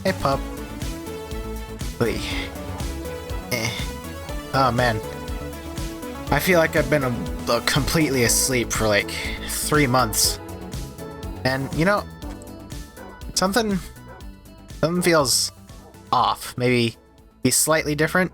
Hey, pup. Wait. Oh, man. I feel like I've been completely asleep for like 3 months. And, you know, something feels off. Maybe be slightly different.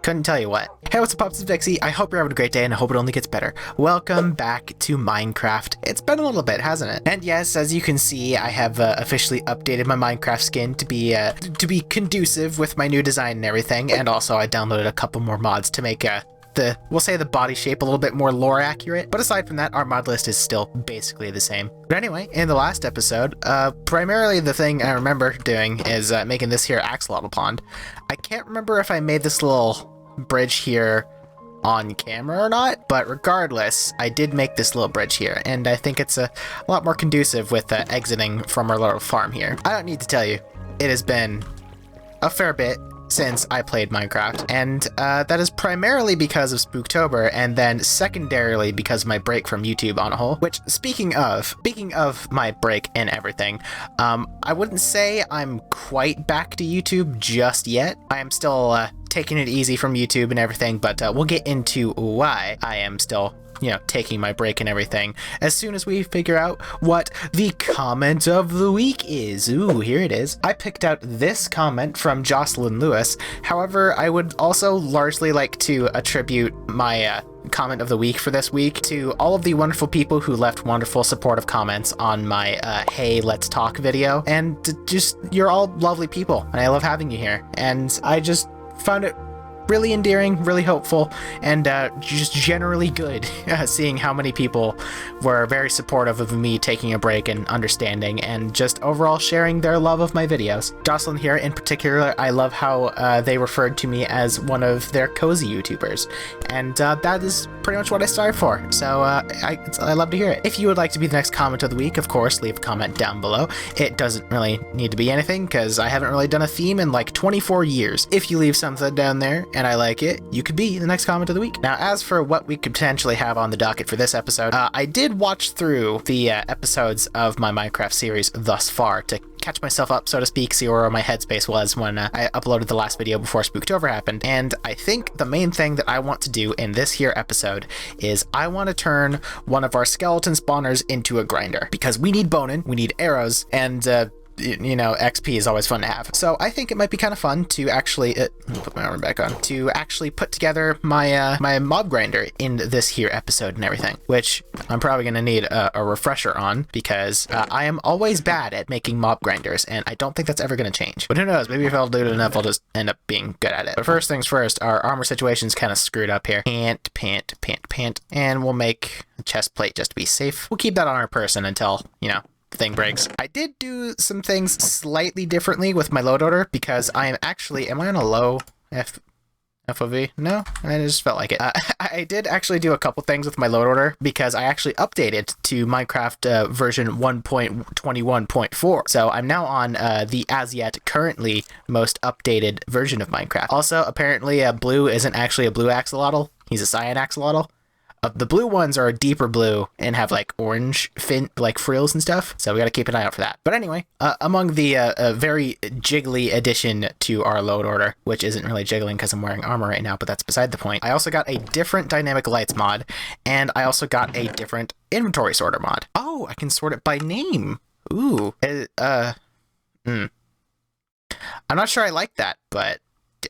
Couldn't tell you what. Hey, what's up, Pops? It's Vixie. I hope you're having a great day, and I hope it only gets better. Welcome back to Minecraft. It's been a little bit, hasn't it? And yes, as you can see, I have officially updated my Minecraft skin to be conducive with my new design and everything. And also, I downloaded a couple more mods to make we'll say the body shape a little bit more lore accurate. But aside from that, our mod list is still basically the same. But anyway, in the last episode, primarily the thing I remember doing is making this here axolotl pond. I can't remember if I made this little bridge here on camera or not, but regardless, I did make this little bridge here, and I think it's a lot more conducive with exiting from our little farm here. I don't need to tell you, it has been a fair bit since I played Minecraft, and that is primarily because of Spooktober, and then secondarily because of my break from YouTube on a whole. Which, speaking of my break and everything, I wouldn't say I'm quite back to YouTube just yet. I am still taking it easy from YouTube and everything, but we'll get into why I am still, you know, taking my break and everything as soon as we figure out what the comment of the week is. Ooh, here it is. I picked out this comment from Jocelyn Lewis. However, I would also largely like to attribute my comment of the week for this week to all of the wonderful people who left wonderful supportive comments on my Hey Let's Talk video, and just, you're all lovely people and I love having you here, and I just found it really endearing, really hopeful, and just generally good seeing how many people were very supportive of me taking a break and understanding and just overall sharing their love of my videos. Jocelyn here in particular, I love how they referred to me as one of their cozy YouTubers, and that is pretty much what I started for, so I love to hear it. If you would like to be the next comment of the week, of course, leave a comment down below. It doesn't really need to be anything, because I haven't really done a theme in like 24 years. If you leave something down there and I like it, you could be the next comment of the week. Now, as for what we could potentially have on the docket for this episode, I did watch through the episodes of my Minecraft series thus far to catch myself up, so to speak, see where my headspace was when I uploaded the last video before Spooktober happened. And I think the main thing that I want to do in this here episode is I want to turn one of our skeleton spawners into a grinder, because we need boning, we need arrows, and you know, XP is always fun to have. So I think it might be kind of fun to actually put my armor back on, to actually put together my my mob grinder in this here episode and everything, which I'm probably going to need a refresher on, because I am always bad at making mob grinders, and I don't think that's ever going to change. But who knows, maybe if I'll do it enough, I'll just end up being good at it. But first things first, our armor situation's kind of screwed up here. Pant, and we'll make a chest plate just to be safe. We'll keep that on our person until, you know, the thing breaks. I did do some things slightly differently with my load order, because I am actually, am I on a low FOV? No, I just felt like it. I did actually do a couple things with my load order, because I actually updated to Minecraft version 1.21.4. So I'm now on the as yet currently most updated version of Minecraft. Also, apparently blue isn't actually a blue axolotl. He's a cyan axolotl. The blue ones are a deeper blue and have like orange like frills and stuff, so we gotta keep an eye out for that. But anyway, among the very jiggly addition to our load order, which isn't really jiggling because I'm wearing armor right now, but that's beside the point, I also got a different dynamic lights mod, and I also got a different inventory sorter mod. Oh, I can sort it by name. Ooh. I'm not sure I like that, but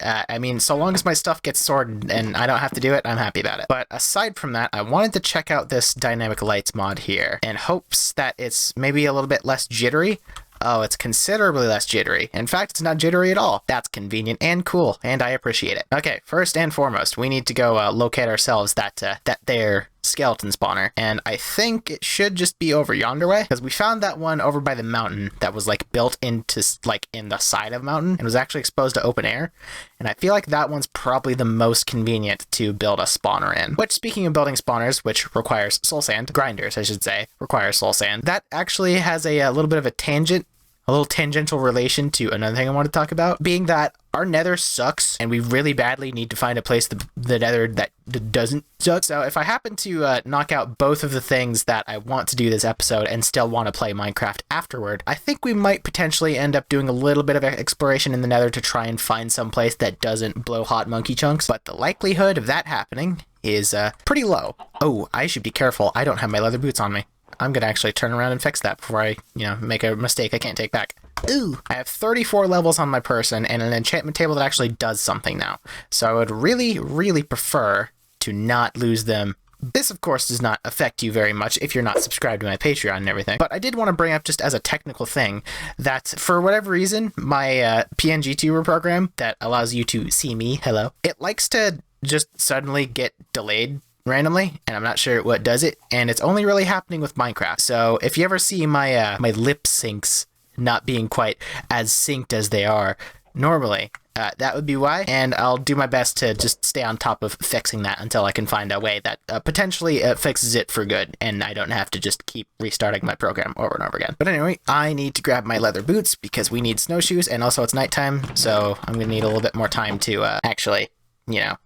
I mean, so long as my stuff gets sorted and I don't have to do it, I'm happy about it. But aside from that, I wanted to check out this dynamic lights mod here in hopes that it's maybe a little bit less jittery. Oh, it's considerably less jittery. In fact, it's not jittery at all. That's convenient and cool, and I appreciate it. Okay, first and foremost, we need to go locate ourselves that there skeleton spawner, and I think it should just be over yonder way, because we found that one over by the mountain that was like built into like in the side of a mountain and was actually exposed to open air, and I feel like that one's probably the most convenient to build a spawner in. Which, speaking of building spawners, which requires soul sand, grinders I should say, requires soul sand, that actually has a little bit of a tangent a little tangential relation to another thing I want to talk about, being that our nether sucks, and we really badly need to find a place the nether that doesn't suck. So if I happen to knock out both of the things that I want to do this episode and still want to play Minecraft afterward, I think we might potentially end up doing a little bit of exploration in the nether to try and find some place that doesn't blow hot monkey chunks. But the likelihood of that happening is pretty low. Oh, I should be careful. I don't have my leather boots on me. I'm gonna actually turn around and fix that before I, make a mistake I can't take back. Ooh, I have 34 levels on my person and an enchantment table that actually does something now. So I would really, really prefer to not lose them. This, of course, does not affect you very much if you're not subscribed to my Patreon and everything. But I did want to bring up, just as a technical thing, that for whatever reason, my PNG tuber program that allows you to see me, hello, it likes to just suddenly get delayed randomly, and I'm not sure what does it, and it's only really happening with Minecraft. So if you ever see my my lip syncs not being quite as synced as they are normally, that would be why, and I'll do my best to just stay on top of fixing that until I can find a way that potentially fixes it for good, and I don't have to just keep restarting my program over and over again. But anyway, I need to grab my leather boots because we need snowshoes, and also it's nighttime, so I'm gonna need a little bit more time to actually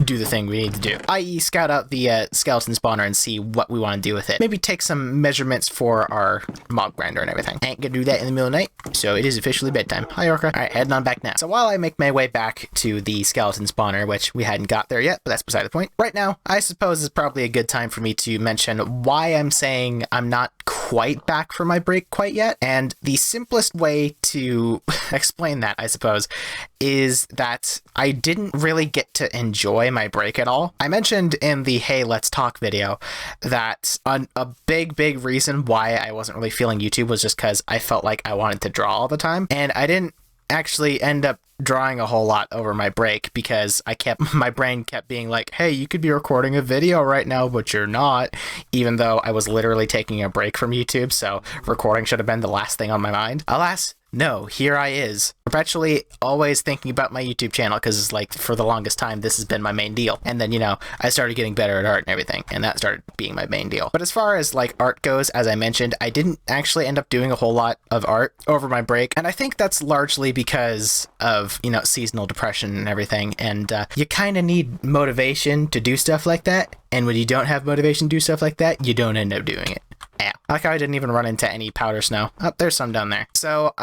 do the thing we need to do, i.e. scout out the skeleton spawner and see what we want to do with it. Maybe take some measurements for our mob grinder and everything. I ain't gonna do that in the middle of the night, so it is officially bedtime. Hi, Orca. Alright, heading on back now. So while I make my way back to the skeleton spawner, which we hadn't got there yet, but that's beside the point, right now, I suppose is probably a good time for me to mention why I'm saying I'm not quite back from my break quite yet. And the simplest way to explain that, I suppose, is that I didn't really get to enjoy my break at all. I mentioned in the Hey Let's Talk video that a big reason why I wasn't really feeling YouTube was just because I felt like I wanted to draw all the time, and I didn't actually end up drawing a whole lot over my break because my brain kept being like, hey, you could be recording a video right now, but you're not, even though I was literally taking a break from YouTube, so recording should have been the last thing on my mind. Alas, no, here I is, perpetually always thinking about my YouTube channel, because like for the longest time this has been my main deal. And then I started getting better at art and everything, and that started being my main deal. But as far as like art goes, as I mentioned, I didn't actually end up doing a whole lot of art over my break, and I think that's largely because of seasonal depression and everything, and you kind of need motivation to do stuff like that, and when you don't have motivation to do stuff like that, you don't end up doing it. Yeah, like I didn't even run into any powder snow. Oh, there's some down there. So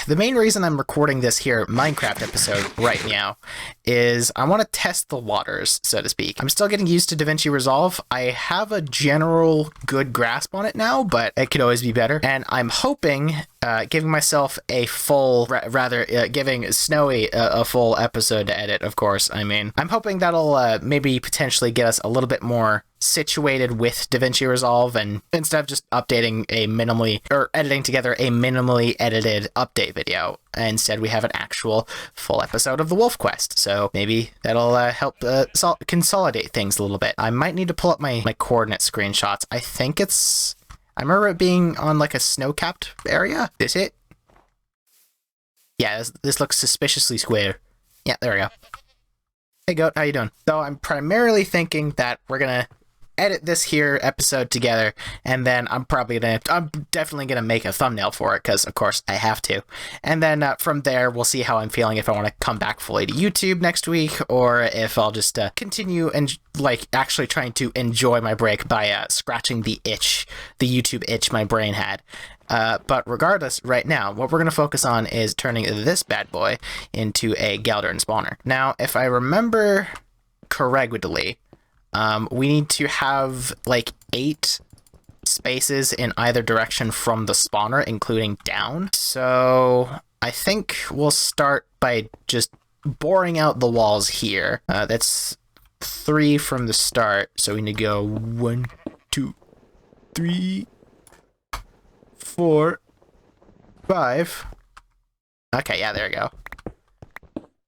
the main reason I'm recording this here Minecraft episode right now is I want to test the waters, so to speak. I'm still getting used to DaVinci Resolve. I have a general good grasp on it now, but it could always be better. And I'm hoping giving myself a full, giving Snowy a full episode to edit, of course. I mean, I'm hoping that'll maybe potentially get us a little bit more situated with DaVinci Resolve, and instead of just updating editing together a minimally edited update video, instead we have an actual full episode of the Wolf Quest. So maybe that'll help consolidate things a little bit. I might need to pull up my coordinate screenshots. I remember it being on like a snow-capped area. Is it? Yeah, this looks suspiciously square. Yeah, there we go. Hey Goat, how you doing? So I'm primarily thinking that we're gonna edit this here episode together, and then I'm definitely gonna make a thumbnail for it, because of course I have to. And then from there we'll see how I'm feeling, if I want to come back fully to YouTube next week, or if I'll just continue and actually trying to enjoy my break by scratching the YouTube itch my brain had. But regardless, right now, what we're going to focus on is turning this bad boy into a Galdern spawner. Now, if I remember correctly, we need to have like 8 spaces in either direction from the spawner, including down. So I think we'll start by just boring out the walls here. That's 3 from the start. So we need to go 1, 2, 3, 4, 5. Okay, yeah, there we go.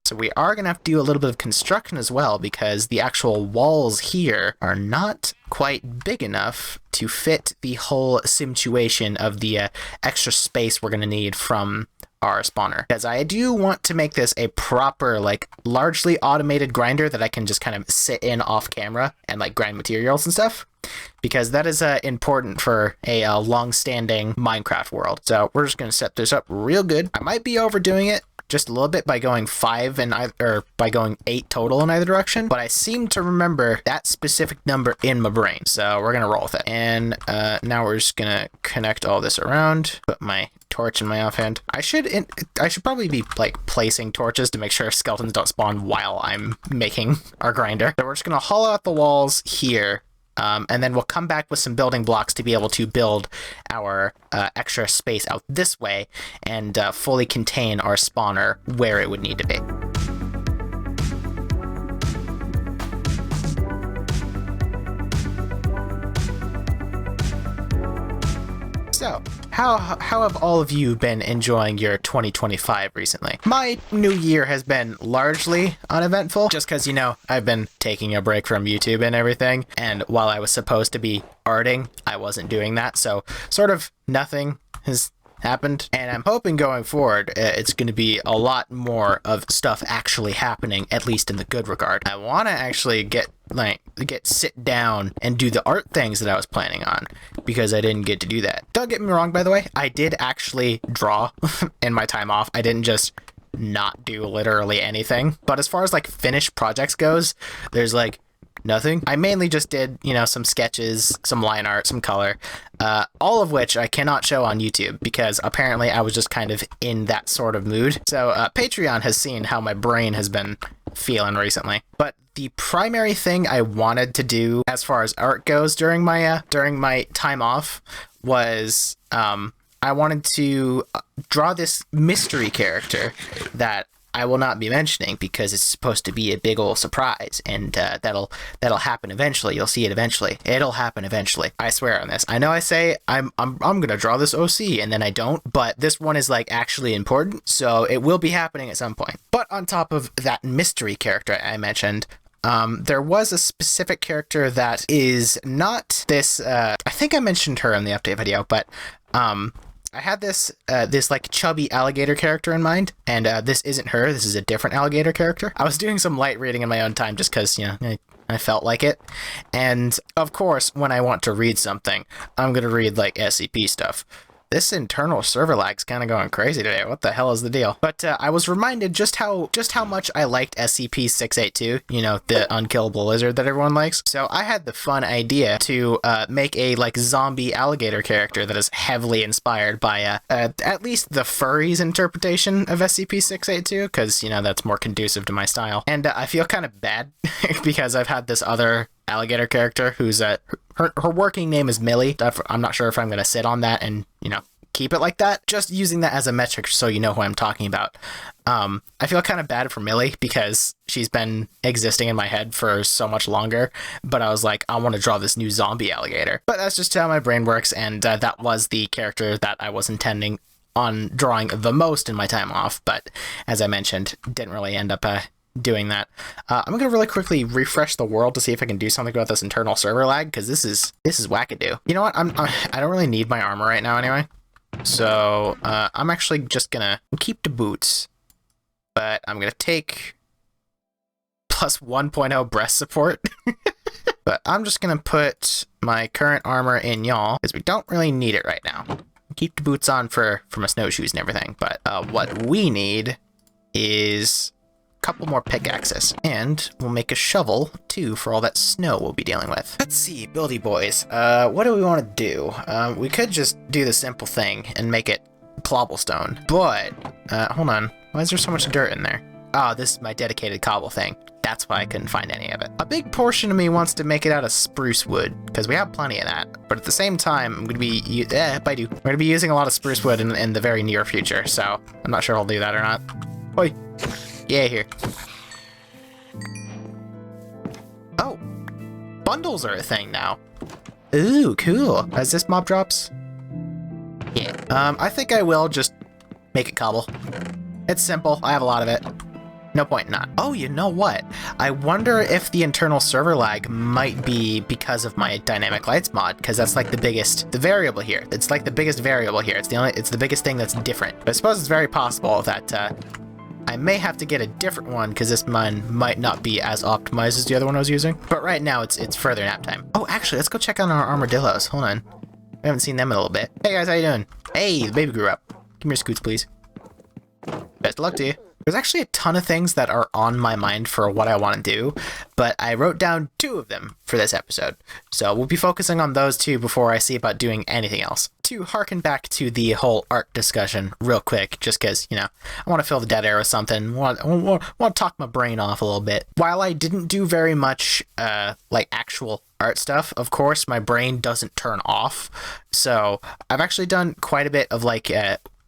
So we are going to have to do a little bit of construction as well, because the actual walls here are not quite big enough to fit the whole situation of the extra space we're going to need from our spawner, because I do want to make this a proper, like, largely automated grinder that I can just kind of sit in off camera and like grind materials and stuff, because that is important for a long-standing Minecraft world. So we're just going to set this up real good. I might be overdoing it just a little bit by going 5 in either, or by going 8 total in either direction, but I seem to remember that specific number in my brain, so we're gonna roll with it. And now we're just gonna connect all this around, put my torch in my offhand. I should probably be like placing torches to make sure skeletons don't spawn while I'm making our grinder. So we're just gonna hollow out the walls here. And then we'll come back with some building blocks to be able to build our extra space out this way and fully contain our spawner where it would need to be. So, how have all of you been enjoying your 2025 recently? My new year has been largely uneventful, just because, you know, I've been taking a break from YouTube and everything, and while I was supposed to be arting, I wasn't doing that, so sort of nothing has happened, and I'm hoping going forward it's going to be a lot more of stuff actually happening, at least in the good regard. I want to actually get sit down and do the art things that I was planning on, because I didn't get to do that. Don't get me wrong, by the way, I did actually draw in my time off. I didn't just not do literally anything, but as far as like finished projects goes, there's like nothing. I mainly just did, you know, some sketches, some line art, some color, all of which I cannot show on YouTube because apparently I was just kind of in that sort of mood. So Patreon has seen how my brain has been feeling recently. But the primary thing I wanted to do as far as art goes during my time off was I wanted to draw this mystery character that I will not be mentioning because it's supposed to be a big old surprise, and that'll happen eventually. You'll see it eventually. It'll happen eventually. I swear on this. I know I say I'm gonna draw this OC and then I don't, but this one is like actually important, so it will be happening at some point. But on top of that mystery character I mentioned, there was a specific character that is not this. I think I mentioned her in the update video, but I had this like chubby alligator character in mind, and this isn't her. This is a different alligator character. I was doing some light reading in my own time just because, you know, I felt like it. And of course, when I want to read something, I'm gonna read like SCP stuff. This internal server lag's kind of going crazy today. What the hell is the deal? But I was reminded just how much I liked SCP-682, you know, the unkillable lizard that everyone likes. So I had the fun idea to make a like zombie alligator character that is heavily inspired by at least the furries interpretation of SCP-682, because, you know, that's more conducive to my style. And I feel kind of bad because I've had this other alligator character who's her working name is Millie. I'm not sure if I'm going to sit on that and, you know, keep it like that. Just using that as a metric so you know who I'm talking about. I feel kind of bad for Millie because she's been existing in my head for so much longer, but I was like, I want to draw this new zombie alligator. But that's just how my brain works, and that was the character that I was intending on drawing the most in my time off, but as I mentioned, didn't really end up doing that. I'm gonna really quickly refresh the world to see if I can do something about this internal server lag, because this is wackadoo. You know what? I don't really need my armor right now anyway, so I'm actually just gonna keep the boots, but I'm gonna take plus 1.0 breast support. But I'm just gonna put my current armor in y'all because we don't really need it right now. Keep the boots on for my snowshoes and everything, but what we need is couple more pickaxes, and we'll make a shovel too for all that snow we'll be dealing with. Let's see, buildy boys, what do we want to do? We could just do the simple thing and make it cobblestone, but hold on, why is there so much dirt in there? Oh, this is my dedicated cobble thing. That's why I couldn't find any of it. A big portion of me wants to make it out of spruce wood, because we have plenty of that, but at the same time, I'm going to be we're going to be using a lot of spruce wood in the very near future, so I'm not sure I'll do that or not. Oi. Yeah, here. Oh, bundles are a thing now. Ooh, cool. As this mob drops? Yeah. I think I will just make it cobble. It's simple. I have a lot of it. No point not. Oh, you know what? I wonder if the internal server lag might be because of my dynamic lights mod, because that's like the variable here. It's like the biggest variable here. It's the biggest thing that's different. But I suppose it's very possible that I may have to get a different one because this one might not be as optimized as the other one I was using. But right now it's further nap time. Oh, actually, let's go check on our armadillos. Hold on. I haven't seen them in a little bit. Hey guys, how you doing? Hey, the baby grew up. Give me your scoots, please. Best of luck to you. There's actually a ton of things that are on my mind for what I want to do, but I wrote down 2 of them for this episode. So we'll be focusing on those 2 before I see about doing anything else. To harken back to the whole art discussion real quick, just because, you know, I want to fill the dead air with something, want to talk my brain off a little bit. While I didn't do very much, like, actual art stuff, of course, my brain doesn't turn off. So I've actually done quite a bit of, like,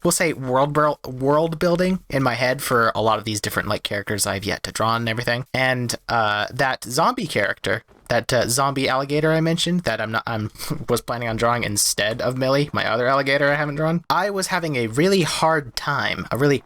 we'll say world building in my head for a lot of these different like characters I've yet to draw and everything. And that zombie character, that zombie alligator I mentioned that I was planning on drawing instead of Millie, my other alligator I haven't drawn. I was having a really hard time, a really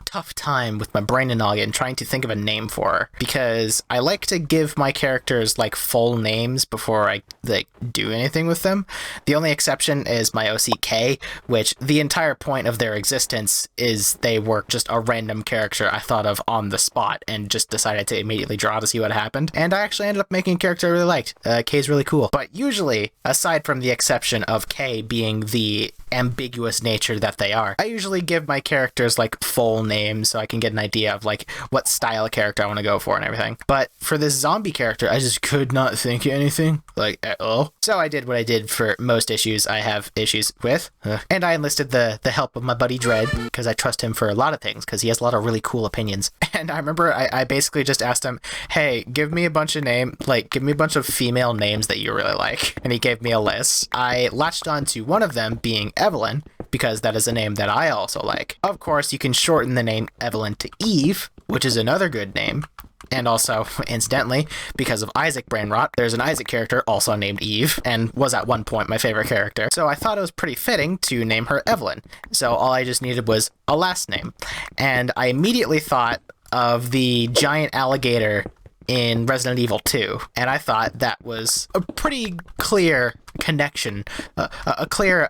tough time with my brain and noggin trying to think of a name for her, because I like to give my characters like full names before I like do anything with them. The only exception is my OCK, which the entire point of their existence is they were just a random character I thought of on the spot and just decided to immediately draw to see what happened. And I actually ended up making a character I really liked. K's really cool. But usually, aside from the exception of K being the ambiguous nature that they are, I usually give my characters like full names so I can get an idea of like what style of character I want to go for and everything. But for this zombie character, I just could not think of anything like at all. So I did what I did for most issues I have issues with, and I enlisted the help of my buddy Dread, because I trust him for a lot of things because he has a lot of really cool opinions. And I remember I basically just asked him, hey, give me a bunch of female names that you really like, and he gave me a list. I latched on to one of them being Evelyn, because that is a name that I also like. Of course, you can shorten the name Evelyn to Eve, which is another good name. And also, incidentally, because of Isaac Brainrot, there's an Isaac character also named Eve, and was at one point my favorite character. So I thought it was pretty fitting to name her Evelyn. So all I just needed was a last name. And I immediately thought of the giant alligator in Resident Evil 2, and I thought that was a pretty clear connection, a clear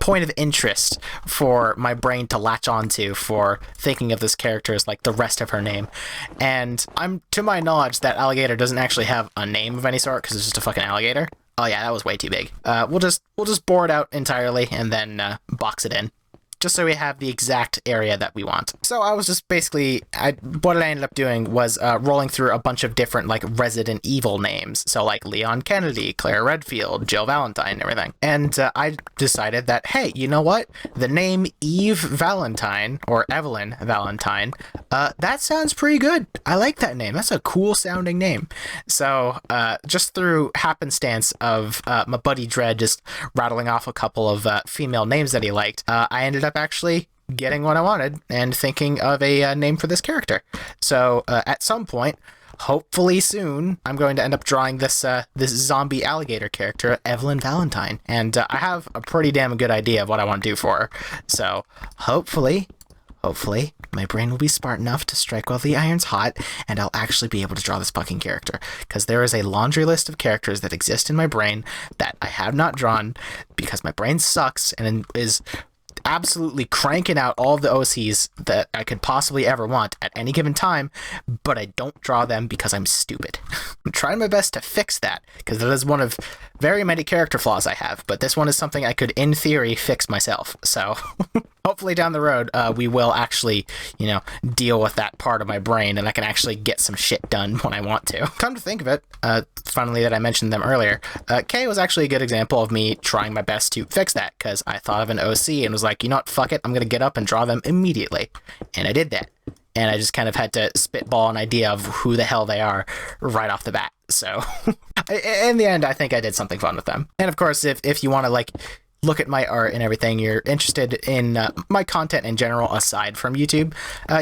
point of interest for my brain to latch onto for thinking of this character as like the rest of her name. And to my knowledge, that alligator doesn't actually have a name of any sort because it's just a fucking alligator. Oh yeah, that was way too big. We'll just bore it out entirely and then box it in, just so we have the exact area that we want. So I was just basically, what I ended up doing was rolling through a bunch of different like Resident Evil names. So like Leon Kennedy, Claire Redfield, Jill Valentine, and everything. And I decided that, hey, you know what? The name Eve Valentine, or Evelyn Valentine, that sounds pretty good. I like that name. That's a cool sounding name. So just through happenstance of my buddy Dread just rattling off a couple of female names that he liked, I ended up actually getting what I wanted and thinking of a name for this character. So at some point, hopefully soon, I'm going to end up drawing this zombie alligator character, Evelyn Valentine. And I have a pretty damn good idea of what I want to do for her. So hopefully, my brain will be smart enough to strike while the iron's hot, and I'll actually be able to draw this fucking character. Because there is a laundry list of characters that exist in my brain that I have not drawn because my brain sucks and is absolutely cranking out all the OCs that I could possibly ever want at any given time, but I don't draw them because I'm stupid. I'm trying my best to fix that, because that is one of very many character flaws I have, but this one is something I could, in theory, fix myself. So hopefully down the road, we will actually, deal with that part of my brain, and I can actually get some shit done when I want to. Come to think of it, funnily that I mentioned them earlier, Kay was actually a good example of me trying my best to fix that, because I thought of an OC and was like, you know what, fuck it, I'm going to get up and draw them immediately. And I did that. And I just kind of had to spitball an idea of who the hell they are right off the bat. So in the end, I think I did something fun with them. And of course, if you want to look at my art and everything, you're interested in my content in general aside from YouTube,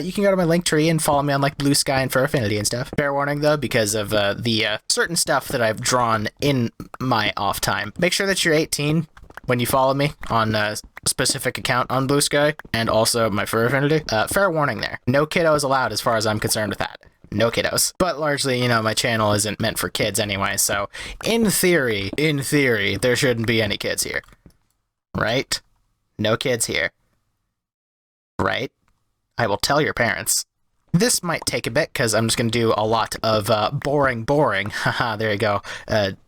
you can go to my link tree and follow me on Blue Sky and Fur Affinity and stuff. Fair warning though, because of the certain stuff that I've drawn in my off time. Make sure that you're 18. when you follow me on a specific account on Blue Sky and also my Fur Affinity. Fair warning there. No kiddos allowed as far as I'm concerned with that. No kiddos. But largely, you know, my channel isn't meant for kids anyway, so in theory, there shouldn't be any kids here. Right? No kids here. Right? I will tell your parents. This might take a bit, because I'm just going to do a lot of boring. Haha, there you go.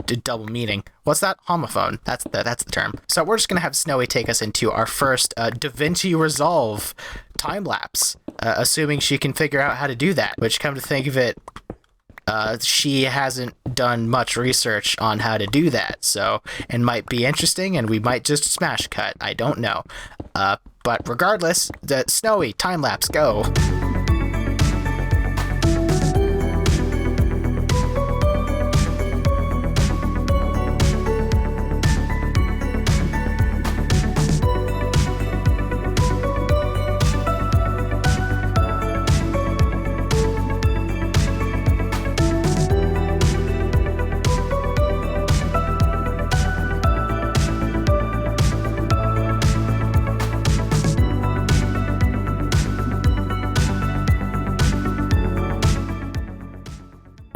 Double meaning. What's that? Homophone. That's the term. So we're just going to have Snowy take us into our first DaVinci Resolve time-lapse, assuming she can figure out how to do that, which, come to think of it, she hasn't done much research on how to do that, so it might be interesting, and we might just smash cut. I don't know. But regardless, the Snowy time-lapse, go!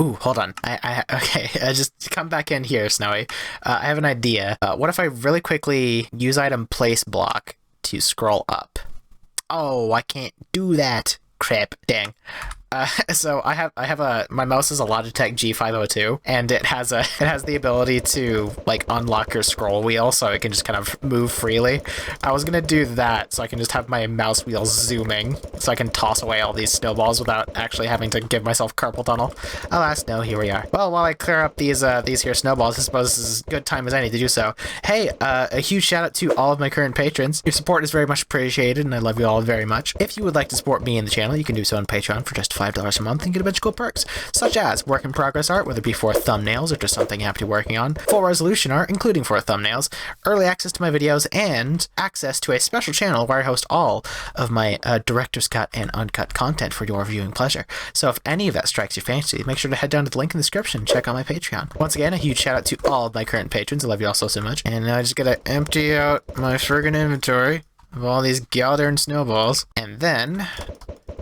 Ooh, hold on. Okay, just come back in here, Snowy. I have an idea. What if I really quickly use item place block to scroll up? Oh, I can't do that. Crap. Dang. So I have my mouse is a Logitech G502, and it has the ability to like unlock your scroll wheel, so it can just kind of move freely. I was gonna do that so I can just have my mouse wheel zooming, so I can toss away all these snowballs without actually having to give myself carpal tunnel. Alas, no, here we are. Well, while I clear up these here snowballs, I suppose this is as good time as any to do so. Hey, a huge shout out to all of my current patrons. Your support is very much appreciated, and I love you all very much. If you would like to support me and the channel, you can do so on Patreon for just $5 a month and get a bunch of cool perks, such as work in progress art, whether it be for thumbnails or just something you have to be working on, full resolution art, including for thumbnails, early access to my videos, and access to a special channel where I host all of my director's cut and uncut content for your viewing pleasure. So if any of that strikes your fancy, make sure to head down to the link in the description and check out my Patreon. Once again, a huge shout out to all of my current patrons. I love you all so much. And now I just gotta empty out my friggin' inventory of all these goddamn snowballs, and then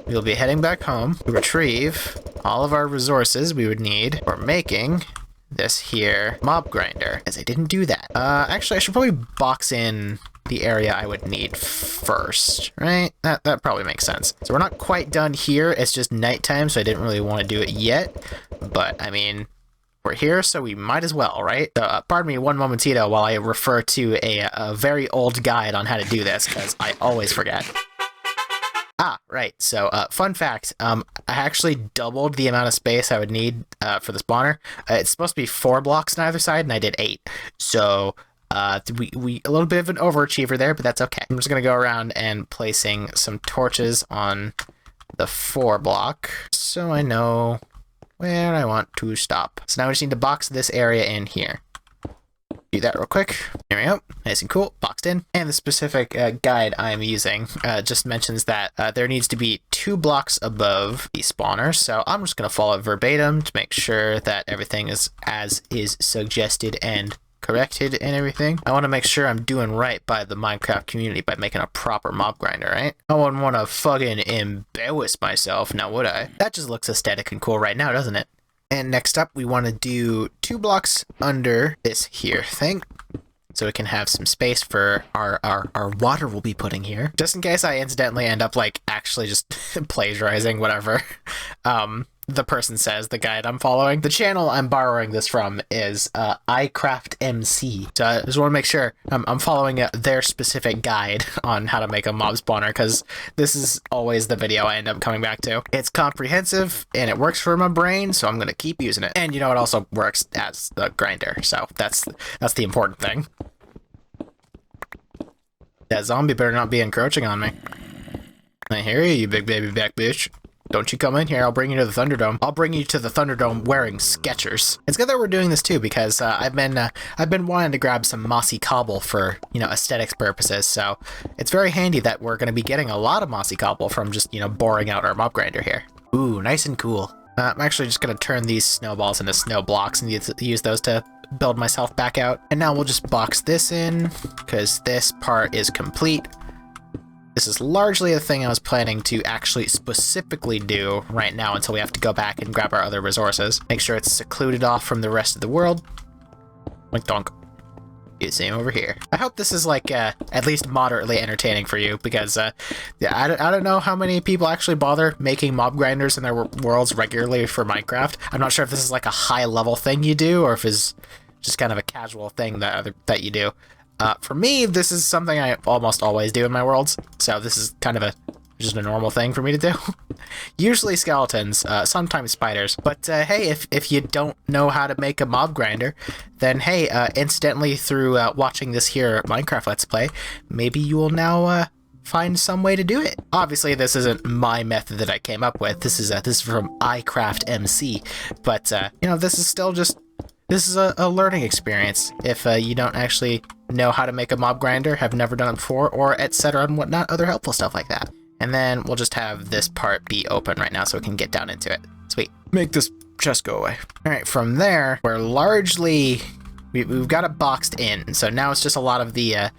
we'll be heading back home to retrieve all of our resources we would need for making this here mob grinder, as I didn't do that. Actually, I should probably box in the area I would need first, right? That probably makes sense. So we're not quite done here. It's just nighttime, so I didn't really want to do it yet. But, I mean, we're here, so we might as well, right? So, pardon me one momentito while I refer to a very old guide on how to do this, because I always forget. Ah, right. So, fun fact, I actually doubled the amount of space I would need for the spawner. It's supposed to be 4 blocks on either side, and I did 8. So, we a little bit of an overachiever there, but that's okay. I'm just going to go around and placing some torches on the 4 block, so I know where I want to stop. So now we just need to box this area in here. Do that real quick. There we go. Nice and cool. Boxed in. And the specific guide I'm using just mentions that there needs to be 2 blocks above the spawner. So I'm just going to follow it verbatim to make sure that everything is as is suggested and corrected and everything. I want to make sure I'm doing right by the Minecraft community by making a proper mob grinder, right? I wouldn't want to fucking embarrass myself, now would I? That just looks aesthetic and cool right now, doesn't it? And next up, we want to do 2 blocks under this here thing, so we can have some space for our water we'll be putting here. Just in case I incidentally end up, like, actually just plagiarizing whatever the person says, the guide I'm following. The channel I'm borrowing this from is iCraftMC. So I just want to make sure I'm following their specific guide on how to make a mob spawner, because this is always the video I end up coming back to. It's comprehensive, and it works for my brain, so I'm going to keep using it. And you know, it also works as the grinder, so that's the important thing. That zombie better not be encroaching on me. I hear you, you big baby back bitch. Don't you come in here, I'll bring you to the Thunderdome. I'll bring you to the Thunderdome wearing Skechers. It's good that we're doing this too, because I've been wanting to grab some mossy cobble for, you know, aesthetics purposes, so it's very handy that we're going to be getting a lot of mossy cobble from just, you know, boring out our mob grinder here. Ooh, nice and cool. I'm actually just going to turn these snowballs into snow blocks and use those to build myself back out. And now we'll just box this in, because this part is complete. This is largely the thing I was planning to actually specifically do right now until we have to go back and grab our other resources. Make sure it's secluded off from the rest of the world. Like donk. Same over here. I hope this is like at least moderately entertaining for you, because yeah, I don't know how many people actually bother making mob grinders in their worlds regularly for Minecraft. I'm not sure if this is like a high level thing you do, or if it's just kind of a casual thing that you do. For me, this is something I almost always do in my worlds, so this is kind of just a normal thing for me to do. Usually skeletons, sometimes spiders. But hey, if you don't know how to make a mob grinder, then hey, incidentally through watching this here Minecraft Let's Play, maybe you will now find some way to do it. Obviously, this isn't my method that I came up with. This is from iCraftMC, but you know, this is still just. This is a learning experience if you don't actually know how to make a mob grinder, have never done it before, or etc. and whatnot, other helpful stuff like that. And then we'll just have this part be open right now so we can get down into it. Sweet. Make this chest go away. All right, from there, we're largely... We've got it boxed in, so now it's just a lot of the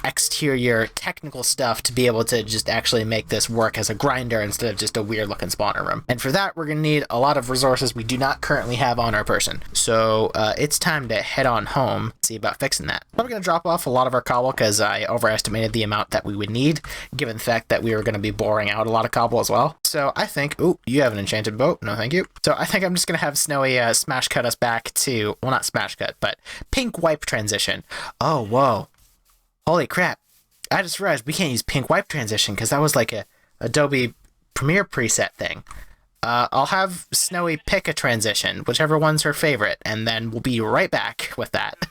exterior technical stuff to be able to just actually make this work as a grinder instead of just a weird looking spawner room. And for that, we're going to need a lot of resources we do not currently have on our person. So it's time to head on home, see about fixing that. I'm going to drop off a lot of our cobble because I overestimated the amount that we would need, given the fact that we were going to be boring out a lot of cobble as well. So I think, ooh, you have an enchanted boat. No, thank you. So I think I'm just going to have Snowy smash cut us back to, well, not smash cut, but pink wipe transition. Oh, whoa. Holy crap, I just realized we can't use pink wipe transition because that was like a Adobe Premiere preset thing. I'll have Snowy pick a transition, whichever one's her favorite, and then we'll be right back with that.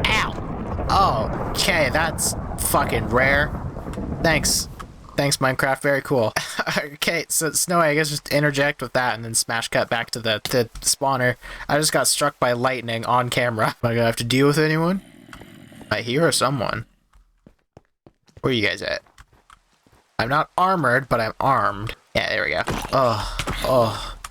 Ow! Oh, okay, that's fucking rare. Thanks. Thanks, Minecraft. Very cool. Okay, so Snowy, I guess just interject with that and then smash cut back to the spawner. I just got struck by lightning on camera. Am I gonna have to deal with anyone? I hear someone. Where are you guys at? I'm not armored, but I'm armed. Yeah, there we go. Oh.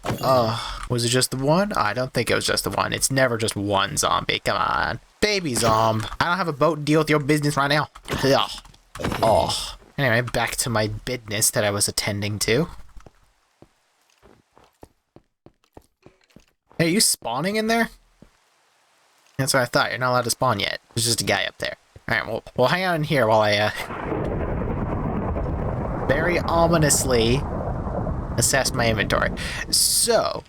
Was it just the one? I don't think it was just the one. It's never just one zombie. Come on. Baby zomb. I don't have a boat to deal with your business right now. Ugh. Oh. Anyway, back to my business that I was attending to. Hey, are you spawning in there? That's what I thought. You're not allowed to spawn yet. There's just a guy up there. Alright, we'll hang out in here while I, very ominously assess my inventory. So,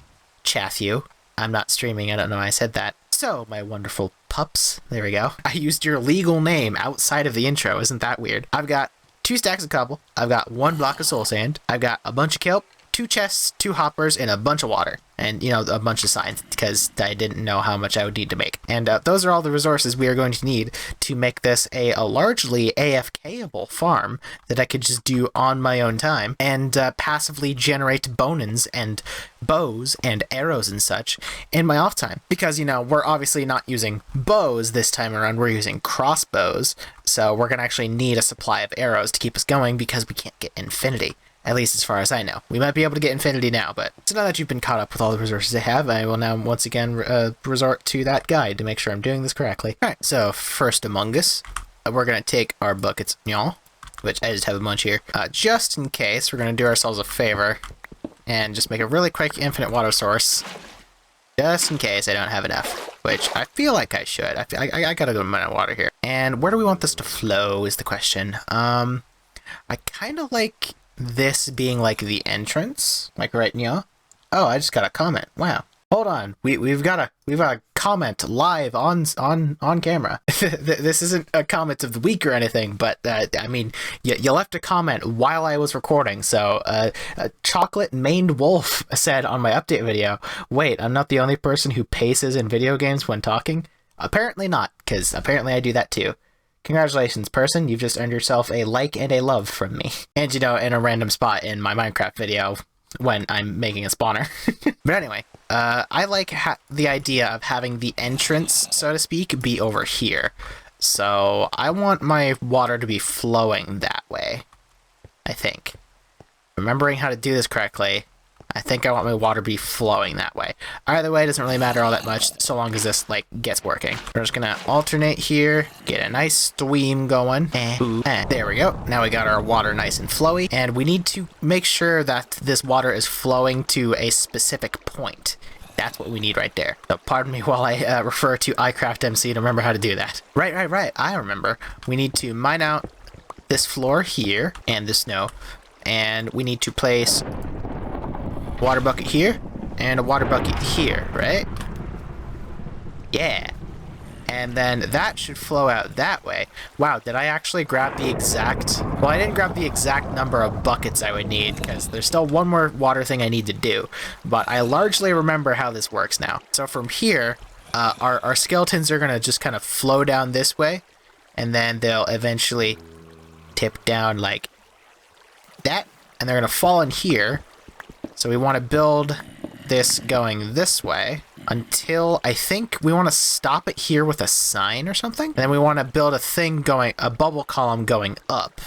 Chathew, I'm not streaming, I don't know why I said that. So, my wonderful pups, there we go. I used your legal name outside of the intro, isn't that weird? I've got 2 stacks of cobble, I've got 1 block of soul sand, I've got a bunch of kelp, 2 chests, 2 hoppers, and a bunch of water. And, you know, a bunch of signs, because I didn't know how much I would need to make. And those are all the resources we are going to need to make this a largely AFK-able farm that I could just do on my own time, and passively generate bonins and bows and arrows and such in my off time. Because, you know, we're obviously not using bows this time around, we're using crossbows, so we're going to actually need a supply of arrows to keep us going because we can't get infinity. At least as far as I know. We might be able to get infinity now, but so now that you've been caught up with all the resources I have, I will now once again resort to that guide to make sure I'm doing this correctly. Alright, so first among us, we're going to take our buckets, y'all, which I just have a bunch here. Just in case, we're going to do ourselves a favor and just make a really quick infinite water source. Just in case I don't have enough, which I feel like I should. I got a good amount of water here. And where do we want this to flow is the question. I kind of like this being like the entrance, like right now. Oh, I just got a comment. Wow. Hold on. We've got a comment live on camera. This isn't a comment of the week or anything, but I mean, you left a comment while I was recording. So, Chocolate Maned Wolf said on my update video, "Wait, I'm not the only person who paces in video games when talking." Apparently not, because apparently I do that too. Congratulations, person. You've just earned yourself a like and a love from me. And, you know, in a random spot in my Minecraft video when I'm making a spawner. But anyway, I like the idea of having the entrance, so to speak, be over here. So I want my water to be flowing that way, I think. Remembering how to do this correctly, I think I want my water to be flowing that way. Either way, it doesn't really matter all that much so long as this like gets working. We're just gonna alternate here, get a nice stream going. There we go. Now we got our water nice and flowy, and we need to make sure that this water is flowing to a specific point. That's what we need right there. So pardon me while I refer to iCraftMC to remember how to do that. Right. I remember. We need to mine out this floor here and the snow, and we need to place water bucket here and a water bucket here, right? Yeah. And then that should flow out that way. Wow, did I actually grab the exact... Well, I didn't grab the exact number of buckets I would need because there's still one more water thing I need to do. But I largely remember how this works now. So from here, our skeletons are going to just kind of flow down this way. And then they'll eventually tip down like that. And they're going to fall in here. So we want to build this going this way until I think we want to stop it here with a sign or something. And then we want to build a thing going, a bubble column going up.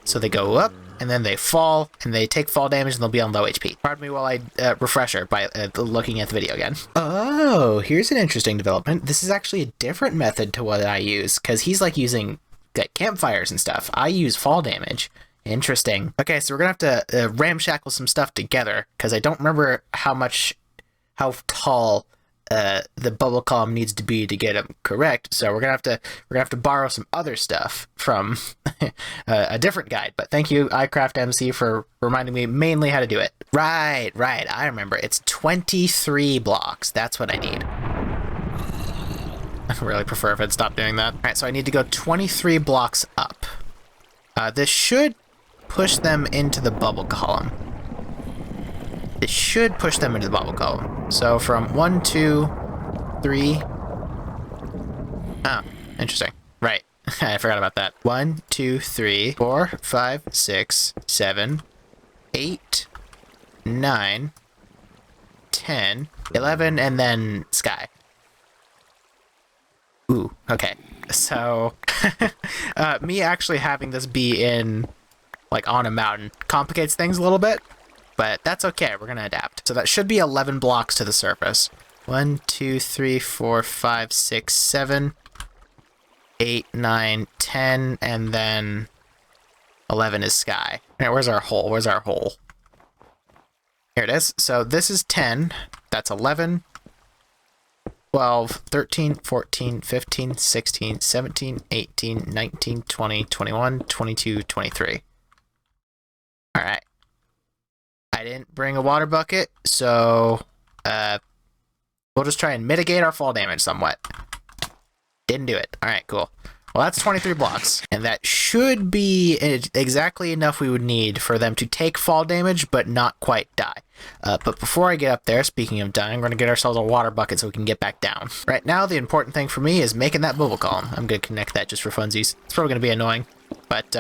So they go up and then they fall and they take fall damage and they'll be on low HP. Pardon me while I refresher by looking at the video again. Oh, here's an interesting development. This is actually a different method to what I use because he's like using like campfires and stuff. I use fall damage. Interesting. Okay, so we're gonna have to ramshackle some stuff together because I don't remember how tall the bubble column needs to be to get them correct. So we're gonna have to borrow some other stuff from a different guide. But thank you, iCraftMC, for reminding me mainly how to do it. Right. I remember. It's 23 blocks. That's what I need. I really prefer if I'd stop doing that. All right, so I need to go 23 blocks up. This should push them into the bubble column. It should push them into the bubble column. So from 1, 2, 3. Oh, interesting. Right. I forgot about that. 1, 2, 3, 4, 5, 6, 7, 8, 9, 10, 11, and then sky. Ooh, okay. So, me actually having this be in, like, on a mountain complicates things a little bit, but that's okay. We're gonna adapt. So that should be 11 blocks to the surface. 1, 2, 3, 4, 5, 6, 7, 8, 9, 10, and then 11 is sky. All right, where's our hole? Where's our hole? Here it is. So this is 10. That's 11. 12, 13, 14, 15, 16, 17, 18, 19, 20, 21, 22, 23. Alright. I didn't bring a water bucket, so we'll just try and mitigate our fall damage somewhat. Didn't do it. Alright, cool. Well, that's 23 blocks, and that should be exactly enough we would need for them to take fall damage, but not quite die. But before I get up there, speaking of dying, we're going to get ourselves a water bucket so we can get back down. Right now, the important thing for me is making that bubble column. I'm going to connect that just for funsies. It's probably going to be annoying, but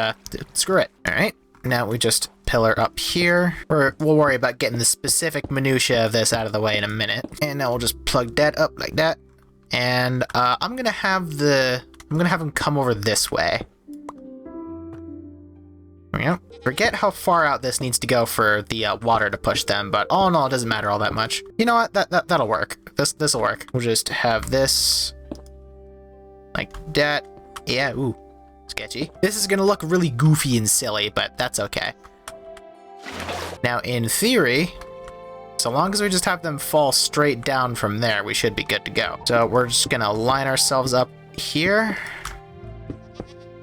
screw it. Alright, now we just pillar up here. We'll worry about getting the specific minutia of this out of the way in a minute. And now we'll just plug that up like that. And I'm going to have them come over this way. There we go. Forget how far out this needs to go for the water to push them, but all in all, it doesn't matter all that much. You know what? That'll work. This'll work. We'll just have this like that. Yeah, ooh, sketchy. This is gonna look really goofy and silly, but that's okay. Now, in theory, so long as we just have them fall straight down from there, we should be good to go. So we're just gonna line ourselves up here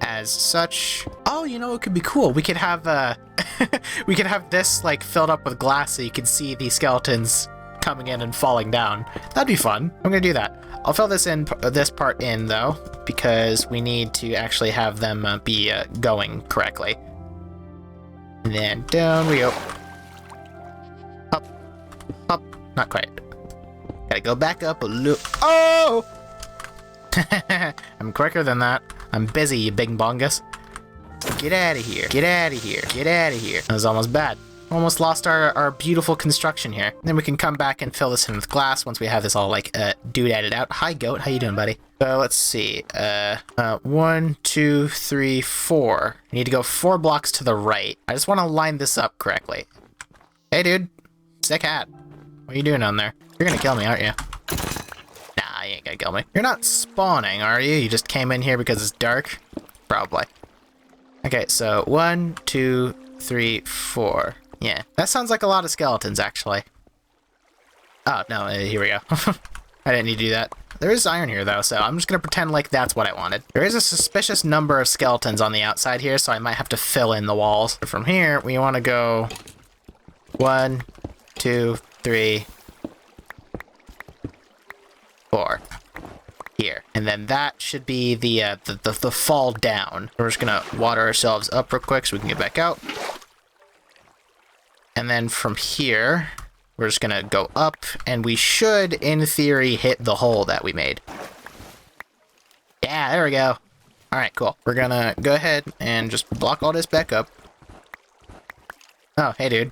as such. Oh, you know, it could be cool. We could have we could have this like filled up with glass so you can see the skeletons coming in and falling down. That'd be fun. I'm gonna do that. I'll fill this part in though, because we need to actually have them be going correctly. And then down we go. Up, not quite. Gotta go back up a little. Oh! I'm quicker than that. I'm busy, you big bongus. Get out of here. Get out of here. Get out of here. That was almost bad. Almost lost our beautiful construction here. Then we can come back and fill this in with glass once we have this all like doodadded out. Hi, goat. How you doing, buddy? So let's see. 1, 2, 3, 4. I need to go 4 blocks to the right. I just want to line this up correctly. Hey, dude. Sick hat. What are you doing down there? You're gonna kill me, aren't you? Nah, you ain't gonna kill me. You're not spawning, are you? You just came in here because it's dark? Probably. Okay, so 1, 2, 3, 4. Yeah, that sounds like a lot of skeletons, actually. Oh, no, here we go. I didn't need to do that. There is iron here, though, so I'm just gonna pretend like that's what I wanted. There is a suspicious number of skeletons on the outside here, so I might have to fill in the walls. From here, we want to go 1, 2, 3, 4. Here. And then that should be the fall down. We're just gonna water ourselves up real quick so we can get back out. And then from here, we're just gonna go up, and we should, in theory, hit the hole that we made. Yeah, there we go. Alright, cool. We're gonna go ahead and just block all this back up. Oh, hey dude.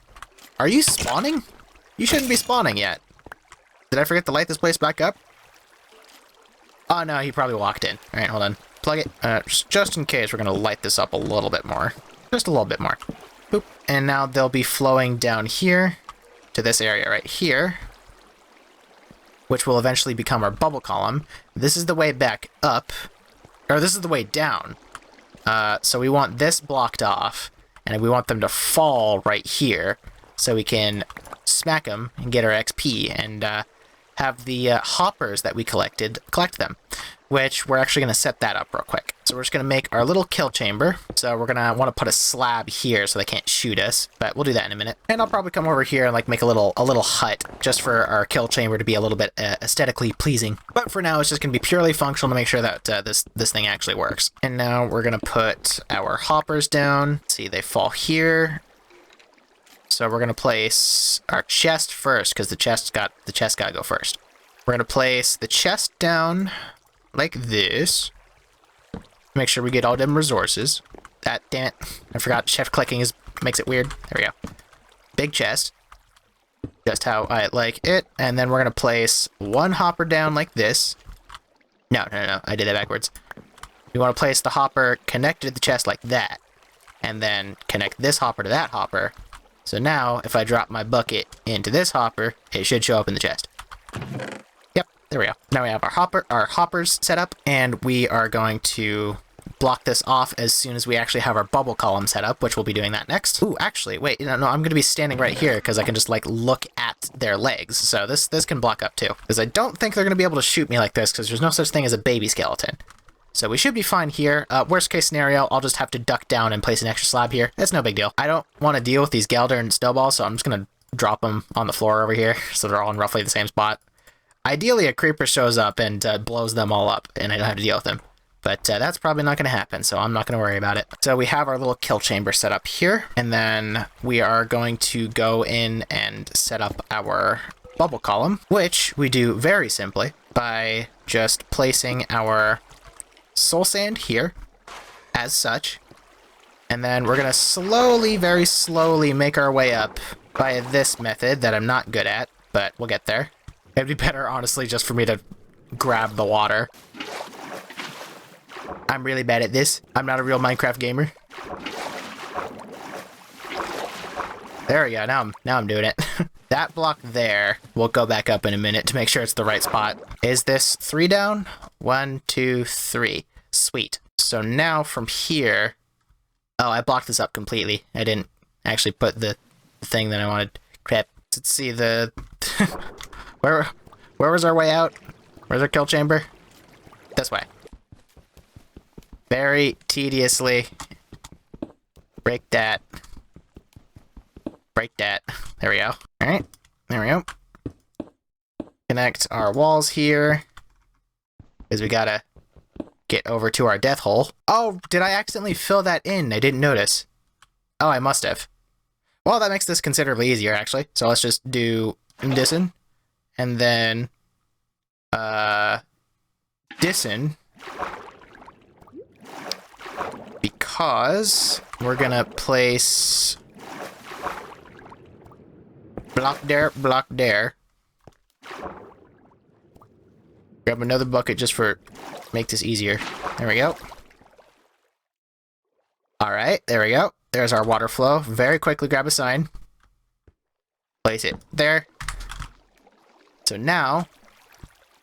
Are you spawning? You shouldn't be spawning yet. Did I forget to light this place back up? Oh no, he probably walked in. Alright, hold on. Plug it. Just in case, we're gonna light this up a little bit more. Just a little bit more. Boop. And now they'll be flowing down here to this area right here, which will eventually become our bubble column. This is the way back up, or this is the way down. So we want this blocked off, and we want them to fall right here, so we can smack them and get our XP, and have the hoppers that we collected collect them, which we're actually going to set that up real quick. So we're just going to make our little kill chamber. So we're going to want to put a slab here so they can't shoot us, but we'll do that in a minute. And I'll probably come over here and like make a little hut just for our kill chamber to be a little bit aesthetically pleasing. But for now, it's just going to be purely functional to make sure that this thing actually works. And now we're going to put our hoppers down. See, they fall here. So we're gonna place our chest first, because the chest gotta go first. We're gonna place the chest down like this. Make sure we get all them resources. That, damn it, I forgot chef clicking makes it weird. There we go. Big chest. Just how I like it. And then we're gonna place one hopper down like this. No, I did that backwards. We wanna place the hopper connected to the chest like that. And then connect this hopper to that hopper. So now, if I drop my bucket into this hopper, it should show up in the chest. Yep, there we go. Now we have our hoppers set up, and we are going to block this off as soon as we actually have our bubble column set up, which we'll be doing that next. Ooh, actually, wait, no, I'm going to be standing right here because I can just, like, look at their legs. So this can block up, too. Because I don't think they're going to be able to shoot me like this, because there's no such thing as a baby skeleton. So we should be fine here. Worst case scenario, I'll just have to duck down and place an extra slab here. It's no big deal. I don't want to deal with these Galder and snowballs, so I'm just going to drop them on the floor over here, so they're all in roughly the same spot. Ideally, a creeper shows up and blows them all up, and I don't have to deal with them. But that's probably not going to happen, so I'm not going to worry about it. So we have our little kill chamber set up here, and then we are going to go in and set up our bubble column, which we do very simply by just placing our soul sand here, as such, and then we're gonna slowly, very slowly make our way up by this method that I'm not good at, but we'll get there. It'd be better, honestly, just for me to grab the water. I'm really bad at this. I'm not a real Minecraft gamer. There we go, now I'm doing it. That block there, we'll go back up in a minute to make sure it's the right spot. Is this 3 down? 1, 2, 3. Sweet. So now from here... Oh, I blocked this up completely. I didn't actually put the thing that I wanted. Crap. Let's see the... Where was our way out? Where's our kill chamber? This way. Very tediously. Break that. Break that. There we go. Alright. There we go. Connect our walls here. Because we gotta get over to our death hole. Oh, did I accidentally fill that in? I didn't notice. Oh, I must have. Well, that makes this considerably easier, actually. So let's just do Dissen. And then... Dissen. Because we're gonna place... Block there. Grab another bucket just for make this easier. There we go. Alright, there we go. There's our water flow. Very quickly grab a sign. Place it there. So now,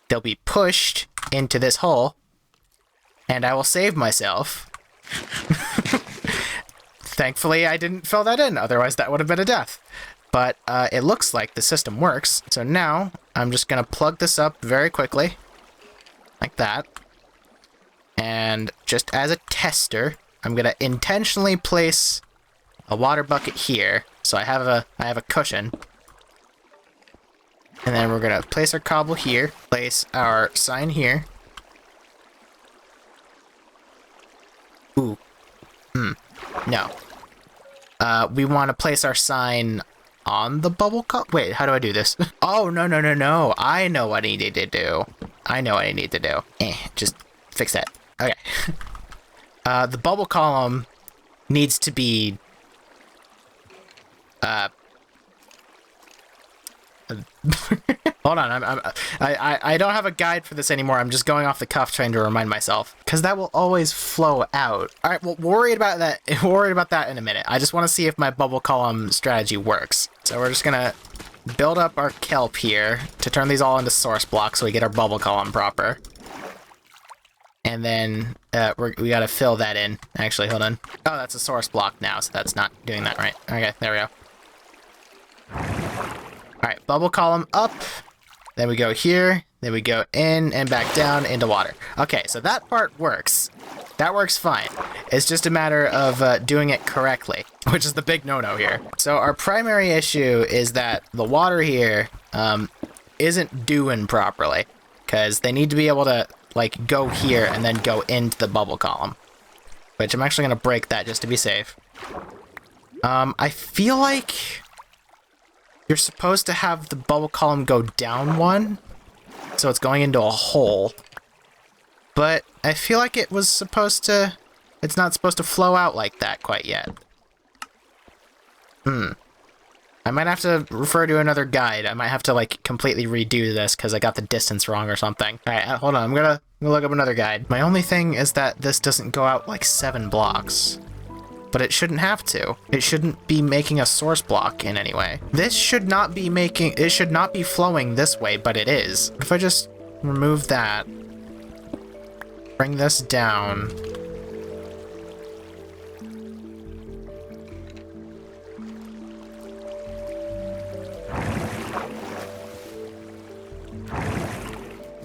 they'll be pushed into this hole, and I will save myself. Thankfully, I didn't fill that in, otherwise that would have been a death. But it looks like the system works. So now, I'm just going to plug this up very quickly, like that. And just as a tester, I'm going to intentionally place a water bucket here, so I have a cushion. And then we're going to place our cobble here, place our sign here. Ooh. No. We want to place our sign on the bubble cup. Wait, how do I do this? Oh, no. I know what I need to do. Just fix that. Okay. The bubble column needs to be... Hold on, I don't have a guide for this anymore. I'm just going off the cuff trying to remind myself. Because that will always flow out. Alright, well, we'll worry about that in a minute. I just want to see if my bubble column strategy works. So we're just gonna build up our kelp here to turn these all into source blocks so we get our bubble column proper. And then we gotta fill that in. Actually, hold on. Oh, that's a source block now, so that's not doing that right. Okay, there we go. Alright, bubble column up. Then we go here. Then we go in and back down into water. Okay, so that part works. That works fine. It's just a matter of doing it correctly, which is the big no-no here. So our primary issue is that the water here isn't doing properly, because they need to be able to like go here and then go into the bubble column, which I'm actually going to break that just to be safe. I feel like you're supposed to have the bubble column go down one, so it's going into a hole. But I feel like it was supposed to... It's not supposed to flow out like that quite yet. I might have to refer to another guide. I might have to, like, completely redo this because I got the distance wrong or something. Alright, hold on. I'm gonna look up another guide. My only thing is that this doesn't go out, like, 7 blocks. But it shouldn't have to. It shouldn't be making a source block in any way. This should not be making... It should not be flowing this way, but it is. If I just remove that... Bring this down...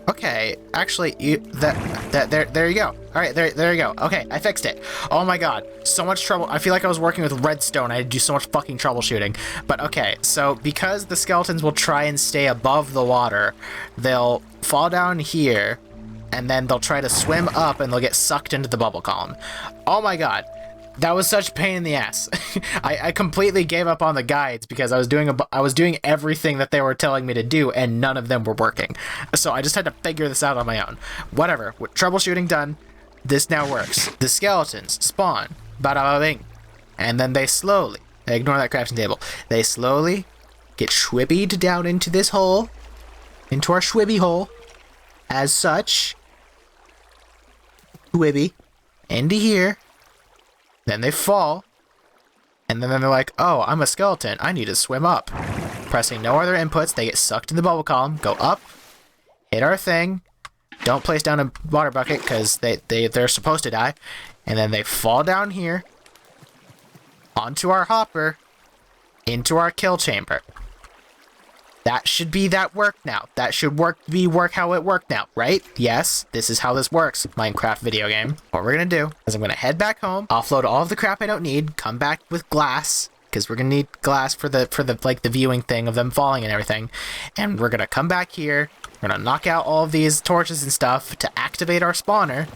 Okay, actually, there you go. All right, there you go. Okay, I fixed it. Oh my god, so much trouble. I feel like I was working with redstone. I had to do so much fucking troubleshooting. But okay, so because the skeletons will try and stay above the water, they'll fall down here, and then they'll try to swim up, and they'll get sucked into the bubble column. Oh my god. That was such a pain in the ass. I completely gave up on the guides because I was doing everything that they were telling me to do, and none of them were working. So I just had to figure this out on my own. Whatever. With troubleshooting done, this now works. The skeletons spawn, bada bing, and then they slowly, ignore that crafting table, they slowly get schwibbied down into this hole, into our schwibby hole, as such. Schwibby, into here. Then they fall, and then they're like, oh, I'm a skeleton, I need to swim up. Pressing no other inputs, they get sucked in the bubble column, go up, hit our thing, don't place down a water bucket because they're supposed to die, and then they fall down here, onto our hopper, into our kill chamber. That should be that work now. That should work how it worked now, right? Yes, this is how this works, Minecraft video game. What we're gonna do is I'm gonna head back home, offload all of the crap I don't need, come back with glass, because we're gonna need glass for the like the viewing thing of them falling and everything. And we're gonna come back here, we're gonna knock out all of these torches and stuff to activate our spawner.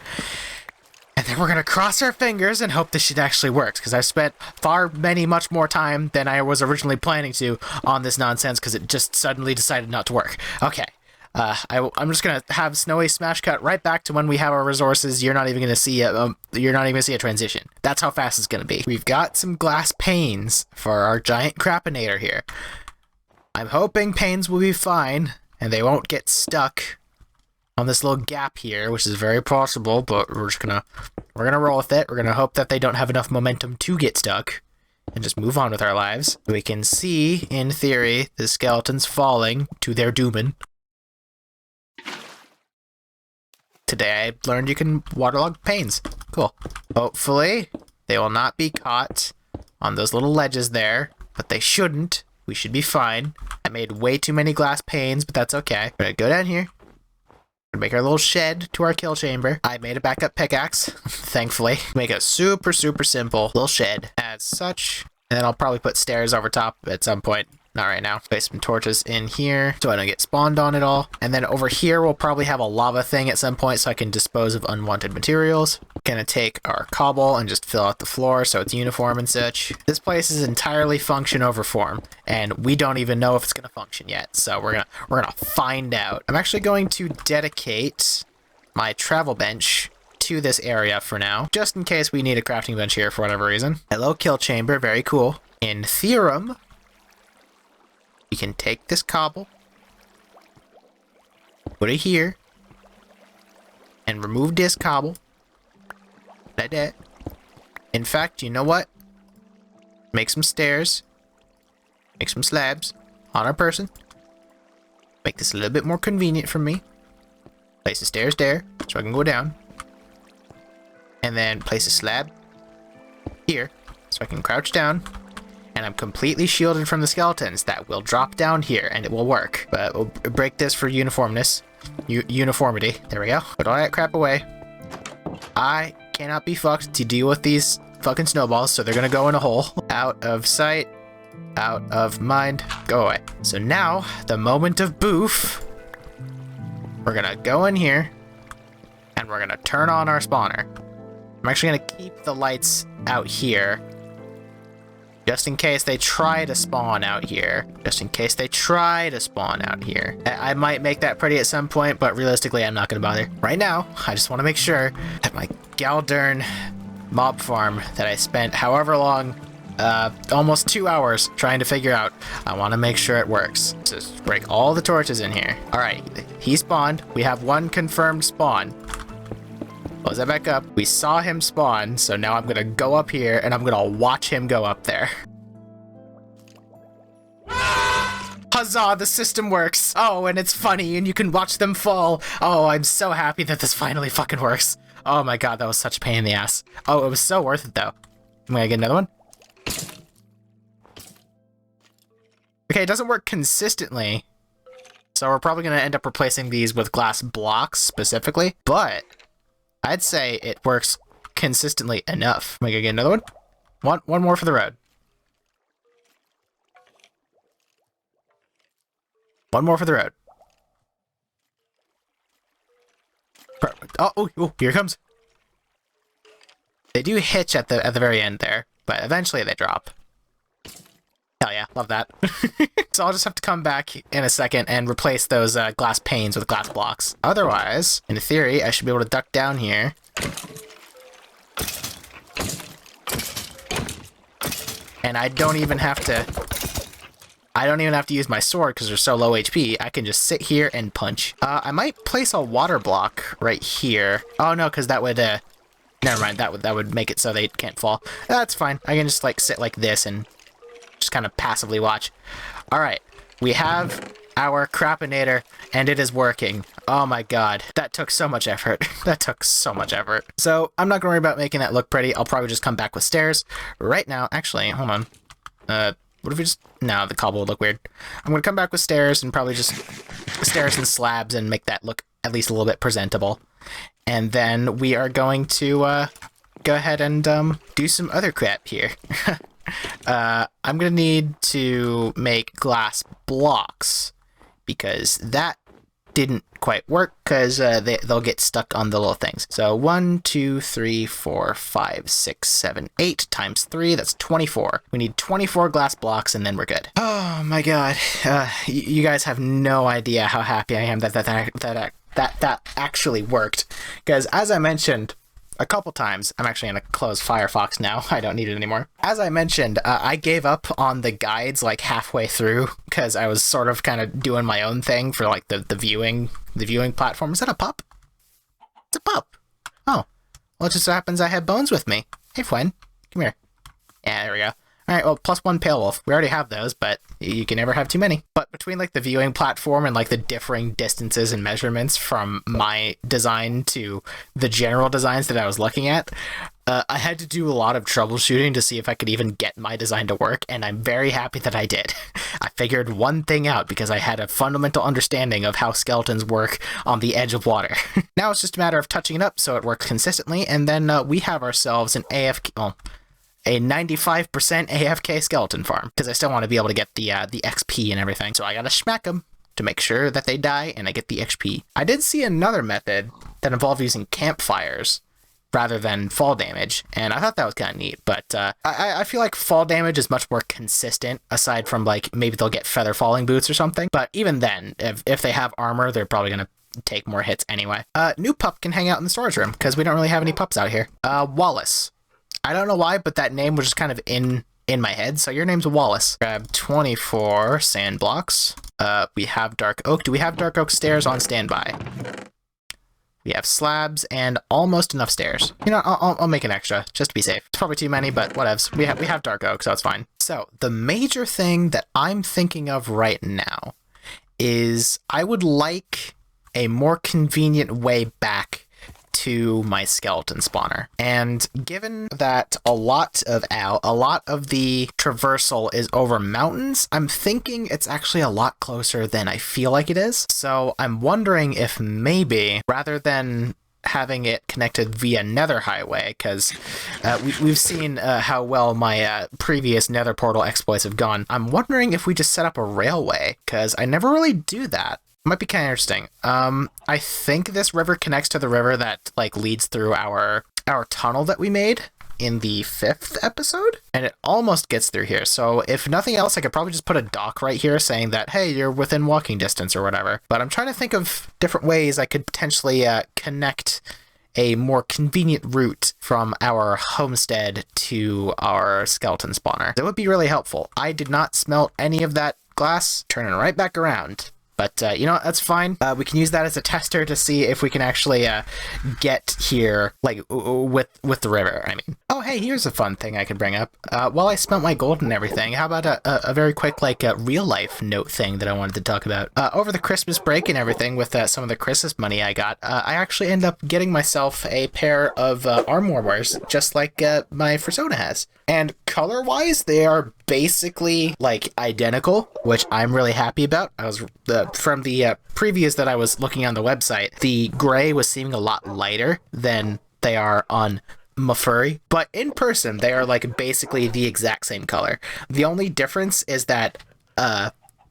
And then we're going to cross our fingers and hope this shit actually works, because I've spent much more time than I was originally planning to on this nonsense, because it just suddenly decided not to work. Okay. I'm just going to have Snowy smash cut right back to when we have our resources. You're not even going to see a transition. That's how fast it's going to be. We've got some glass panes for our giant crapinator here. I'm hoping panes will be fine and they won't get stuck on this little gap here, which is very possible, but we're gonna roll with it. We're gonna hope that they don't have enough momentum to get stuck, and just move on with our lives. We can see, in theory, the skeletons falling to their dooming. Today I learned you can waterlog panes. Cool. Hopefully, they will not be caught on those little ledges there, but they shouldn't. We should be fine. I made way too many glass panes, but that's okay. We're gonna go down here. Make our little shed to our kill chamber. I made a backup pickaxe, thankfully. Make a super, super simple little shed as such. And then I'll probably put stairs over top at some point. Not right now. Place some torches in here so I don't get spawned on it all. And then over here we'll probably have a lava thing at some point so I can dispose of unwanted materials. Gonna take our cobble and just fill out the floor so it's uniform and such. This place is entirely function over form, and we don't even know if it's gonna function yet. So we're gonna find out. I'm actually going to dedicate my travel bench to this area for now, just in case we need a crafting bench here for whatever reason. Hello, kill chamber, very cool. In theorem, we can take this cobble, put it here, and remove this cobble. Like that. In fact, you know what? Make some stairs, make some slabs on our person. Make this a little bit more convenient for me. Place the stairs there, so I can go down. And then place a slab here, so I can crouch down. And I'm completely shielded from the skeletons that will drop down here, and it will work. But we'll break this for uniformness. Uniformity. There we go. Put all that crap away. I cannot be fucked to deal with these fucking snowballs, so they're gonna go in a hole. Out of sight. Out of mind. Go away. So now, the moment of boof. We're gonna go in here, and we're gonna turn on our spawner. I'm actually gonna keep the lights out here, just in case they try to spawn out here. Just in case they try to spawn out here. I might make that pretty at some point, but realistically, I'm not gonna bother. Right now, I just want to make sure that my Galdern mob farm that I spent however long, almost 2 hours trying to figure out, I want to make sure it works. So just break all the torches in here. All right, he spawned. We have one confirmed spawn. Close that back up. We saw him spawn, so now I'm gonna go up here and I'm gonna watch him go up there. Huzzah, the system works. Oh, and it's funny and you can watch them fall. Oh, I'm so happy that this finally fucking works. Oh my god, that was such a pain in the ass. Oh, it was so worth it though. Am I gonna get another one? Okay, it doesn't work consistently, so we're probably gonna end up replacing these with glass blocks specifically, but I'd say it works consistently enough. Am I gonna get another one? One more for the road. One more for the road. Oh, here it comes. They do hitch at the very end there, but eventually they drop. Hell yeah, love that. So I'll just have to come back in a second and replace those glass panes with glass blocks. Otherwise, in theory, I should be able to duck down here. And I don't even have to use my sword because they're so low HP. I can just sit here and punch. I might place a water block right here. Oh no, because that would, never mind, that would make it so they can't fall. That's fine. I can just like sit like this and just kind of passively watch. All right, we have our crapinator and it is working. Oh my god, that took so much effort. That took so much effort. So I'm not gonna worry about making that look pretty. I'll probably just come back with stairs right now. Actually, hold on. What if we just... No, the cobble would look weird. I'm going to come back with stairs and probably just stairs and slabs and make that look at least a little bit presentable. And then we are going to go ahead and do some other crap here. I'm going to need to make glass blocks because that didn't quite work because they'll get stuck on the little things. So 1, 2, 3, 4, 5, 6, 7, 8 times 3, that's 24. We need 24 glass blocks and then we're good. Oh my god. You guys have no idea how happy I am that actually worked. Because as I mentioned a couple times, I'm actually going to close Firefox now. I don't need it anymore. As I mentioned, I gave up on the guides like halfway through because I was sort of kind of doing my own thing for like the viewing platform. Is that a pup? It's a pup. Oh, well, it just so happens I have Bones with me. Hey, friend, come here. Yeah, there we go. Alright, well, +1 Pale Wolf. We already have those, but you can never have too many. But between like the viewing platform and like the differing distances and measurements from my design to the general designs that I was looking at, I had to do a lot of troubleshooting to see if I could even get my design to work, and I'm very happy that I did. I figured one thing out because I had a fundamental understanding of how skeletons work on the edge of water. Now it's just a matter of touching it up so it works consistently, and then we have ourselves an AFK, well, a 95% AFK skeleton farm, because I still want to be able to get the XP and everything, so I gotta smack them to make sure that they die and I get the XP. I did see another method that involved using campfires rather than fall damage, and I thought that was kind of neat, but I feel like fall damage is much more consistent, aside from like maybe they'll get feather falling boots or something, but even then, if they have armor, they're probably gonna take more hits anyway. New pup can hang out in the storage room, because we don't really have any pups out here. Wallace. I don't know why, but that name was just kind of in my head, so your name's Wallace. Grab 24 sand blocks. We have dark oak. Do we have dark oak stairs on standby? We have slabs and almost enough stairs. You know, I'll make an extra just to be safe. It's probably too many, but whatevs. We have dark oak, so it's fine. So the major thing that I'm thinking of right now is I would like a more convenient way back to my skeleton spawner. And given that a lot of the traversal is over mountains, I'm thinking it's actually a lot closer than I feel like it is. So I'm wondering if maybe, rather than having it connected via Nether highway, because we've seen how well my previous Nether portal exploits have gone, I'm wondering if we just set up a railway, because I never really do that. Might be kind of interesting. I think this river connects to the river that like leads through our tunnel that we made in the 5th episode, and it almost gets through here. So if nothing else, I could probably just put a dock right here saying that, hey, you're within walking distance or whatever. But I'm trying to think of different ways I could potentially connect a more convenient route from our homestead to our skeleton spawner. That would be really helpful. I did not smelt any of that glass. Turning right back around. But, you know, that's fine. We can use that as a tester to see if we can actually get here, like, with the river, I mean. Oh, hey, here's a fun thing I could bring up. While I spent my gold and everything, how about a very quick, like, real-life note thing that I wanted to talk about? Over the Christmas break and everything, with some of the Christmas money I got, I actually ended up getting myself a pair of arm warmers, just like my Fursona has. And color-wise, they are basically, like, identical, which I'm really happy about. I was, from the previews that I was looking on the website, the gray was seeming a lot lighter than they are on Mafurry, but in person, they are, like, basically the exact same color. The only difference is that,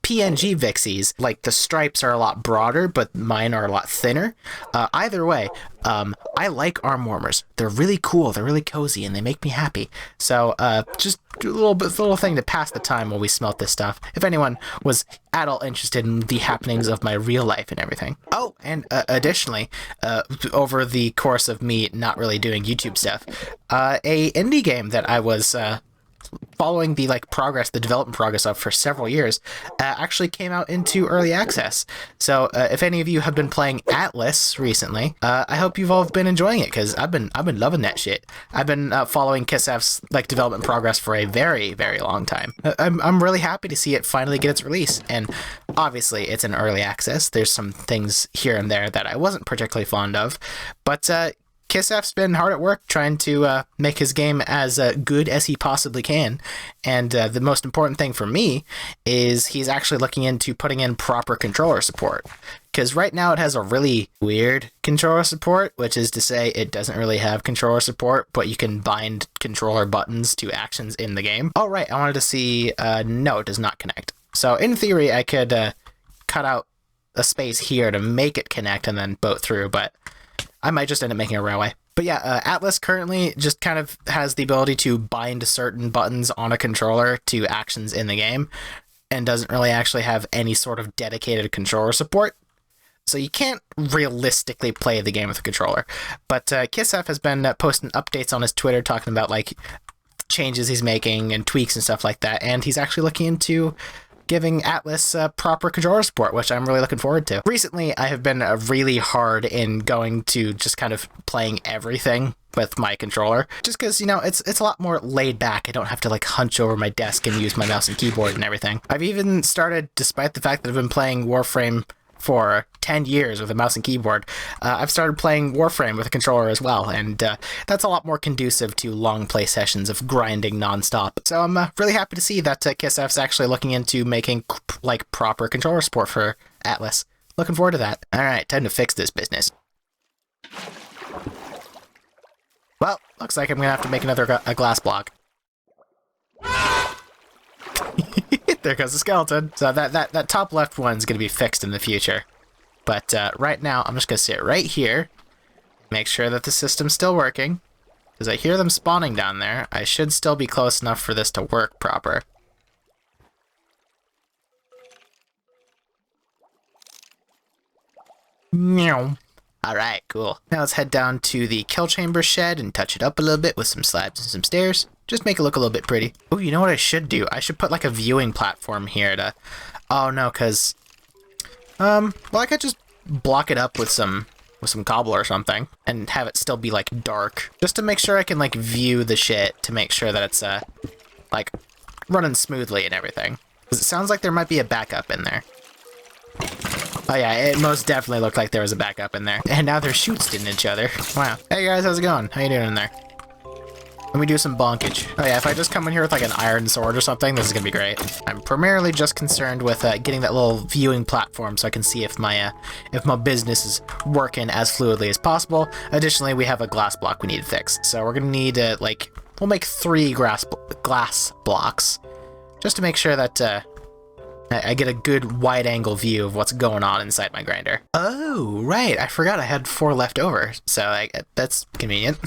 PNG Vixies, like, the stripes are a lot broader, but mine are a lot thinner. Either way, I like arm warmers. They're really cool, they're really cozy, and they make me happy. So, just a little thing to pass the time while we smelt this stuff, if anyone was at all interested in the happenings of my real life and everything. Oh, and additionally, over the course of me not really doing YouTube stuff, a indie game that I was following the development progress of for several years, actually came out into early access. So if any of you have been playing Atlas recently, I hope you've all been enjoying it, because I've been loving that shit. I've been following Kisaf's development progress for a very, very long time. I'm really happy to see it finally get its release, and obviously it's in early access. There's some things here and there that I wasn't particularly fond of, but Kisaf's been hard at work trying to make his game as good as he possibly can, and the most important thing for me is he's actually looking into putting in proper controller support, because right now it has a really weird controller support, which is to say it doesn't really have controller support, but you can bind controller buttons to actions in the game. Oh right, I wanted to see, no, it does not connect. So in theory I could cut out a space here to make it connect and then boat through, but I might just end up making a railway. But yeah, Atlas currently just kind of has the ability to bind certain buttons on a controller to actions in the game, and doesn't really actually have any sort of dedicated controller support. So you can't realistically play the game with a controller. But Kisaf has been posting updates on his Twitter talking about changes he's making and tweaks and stuff like that, and he's actually looking into giving Atlas proper controller support, which I'm really looking forward to. Recently, I have been really hard in going to just kind of playing everything with my controller, just because, you know, it's a lot more laid back. I don't have to like hunch over my desk and use my mouse and keyboard and everything. I've even started, despite the fact that I've been playing Warframe for 10 years with a mouse and keyboard, I've started playing Warframe with a controller as well, and that's a lot more conducive to long play sessions of grinding nonstop. So I'm really happy to see that KSF's actually looking into making like proper controller support for Atlas. Looking forward to that. Alright, time to fix this business. Well, looks like I'm gonna have to make another a glass block. There goes the skeleton. So that top left one's gonna be fixed in the future. But right now, I'm just gonna sit right here, make sure that the system's still working, because I hear them spawning down there. I should still be close enough for this to work proper. Meow. Alright, cool. Now let's head down to the kill chamber shed and touch it up a little bit with some slabs and some stairs. Just make it look a little bit pretty. Oh, you know what I should do? I should put like a viewing platform here to... Oh no, because... well, I could just block it up with some cobble or something and have it still be like dark. Just to make sure I can like view the shit to make sure that it's like running smoothly and everything. Because it sounds like there might be a backup in there. Oh yeah, it most definitely looked like there was a backup in there. And now they're shooting each other. Wow. Hey guys, how's it going? How you doing in there? Let me do some bonkage. Oh yeah, if I just come in here with like an iron sword or something, this is gonna be great. I'm primarily just concerned with getting that little viewing platform so I can see if my business is working as fluidly as possible. Additionally, we have a glass block we need to fix. So we're gonna need like, we'll make 3 glass blocks just to make sure that I get a good wide-angle view of what's going on inside my grinder. Oh, right. I forgot I had 4 left over. So that's convenient.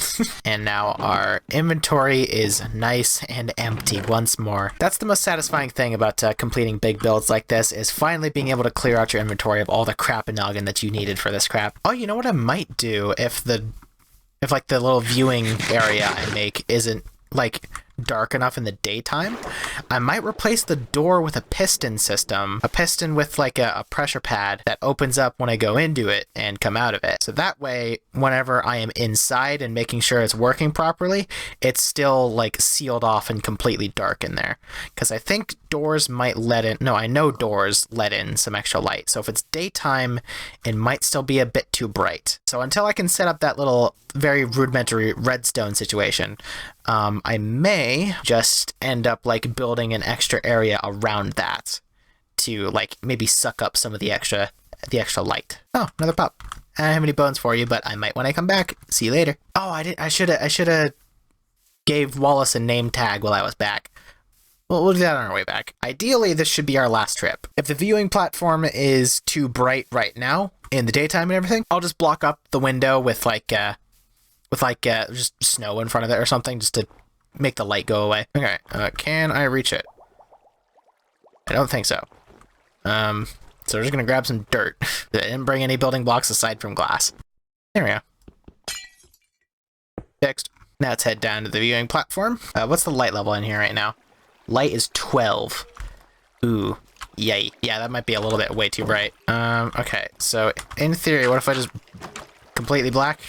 And now our inventory is nice and empty once more. That's the most satisfying thing about completing big builds like this, is finally being able to clear out your inventory of all the crap and noggin that you needed for this crap. Oh, you know what I might do if like the little viewing area I make isn't like dark enough in the daytime? I might replace the door with a piston system. A piston with like a pressure pad that opens up when I go into it and come out of it. So that way, whenever I am inside and making sure it's working properly, it's still like sealed off and completely dark in there. Because I think doors might let in, no, I know doors let in some extra light. So if it's daytime, it might still be a bit too bright. So until I can set up that little very rudimentary redstone situation, I may just end up like building an extra area around that to like maybe suck up some of the extra light. Oh, another pup. I don't have any bones for you, but I might when I come back. See you later. Oh, I should have gave Wallace a name tag while I was back. Well, we'll do that on our way back. Ideally, this should be our last trip. If the viewing platform is too bright right now in the daytime and everything, I'll just block up the window with like just snow in front of it or something, just to make the light go away. Okay, can I reach it? I don't think so. So we're just gonna grab some dirt. I didn't bring any building blocks aside from glass. There we go. Fixed. Now let's head down to the viewing platform. What's the light level in here right now? Light is 12. Ooh, yay. Yeah, that might be a little bit way too bright. Okay, so in theory, what if I just completely black?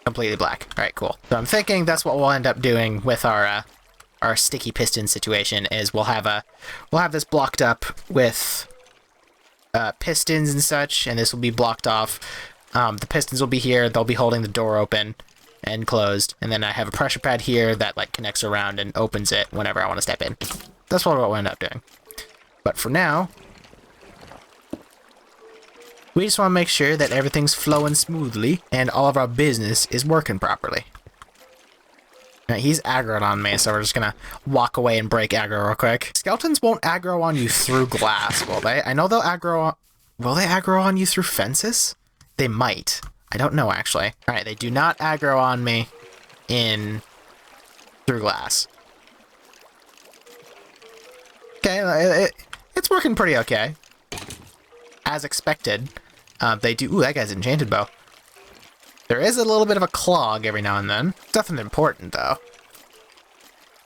Completely black. All right, cool. So I'm thinking that's what we'll end up doing with our sticky piston situation. Is we'll have this blocked up with pistons and such, and this will be blocked off. The pistons will be here. They'll be holding the door open and closed, and then I have a pressure pad here that like connects around and opens it whenever I want to step in. That's what we'll end up doing. But for now, we just want to make sure that everything's flowing smoothly and all of our business is working properly. Now, he's aggroed on me, so we're just gonna walk away and break aggro real quick. Skeletons won't aggro on you through glass, will they? I know they'll aggro. Will they aggro on you through fences? They might. I don't know, actually. All right, they do not aggro on me through glass. Okay, it's working pretty okay. As expected. They do... Ooh, that guy's enchanted bow. There is a little bit of a clog every now and then. Nothing important, though.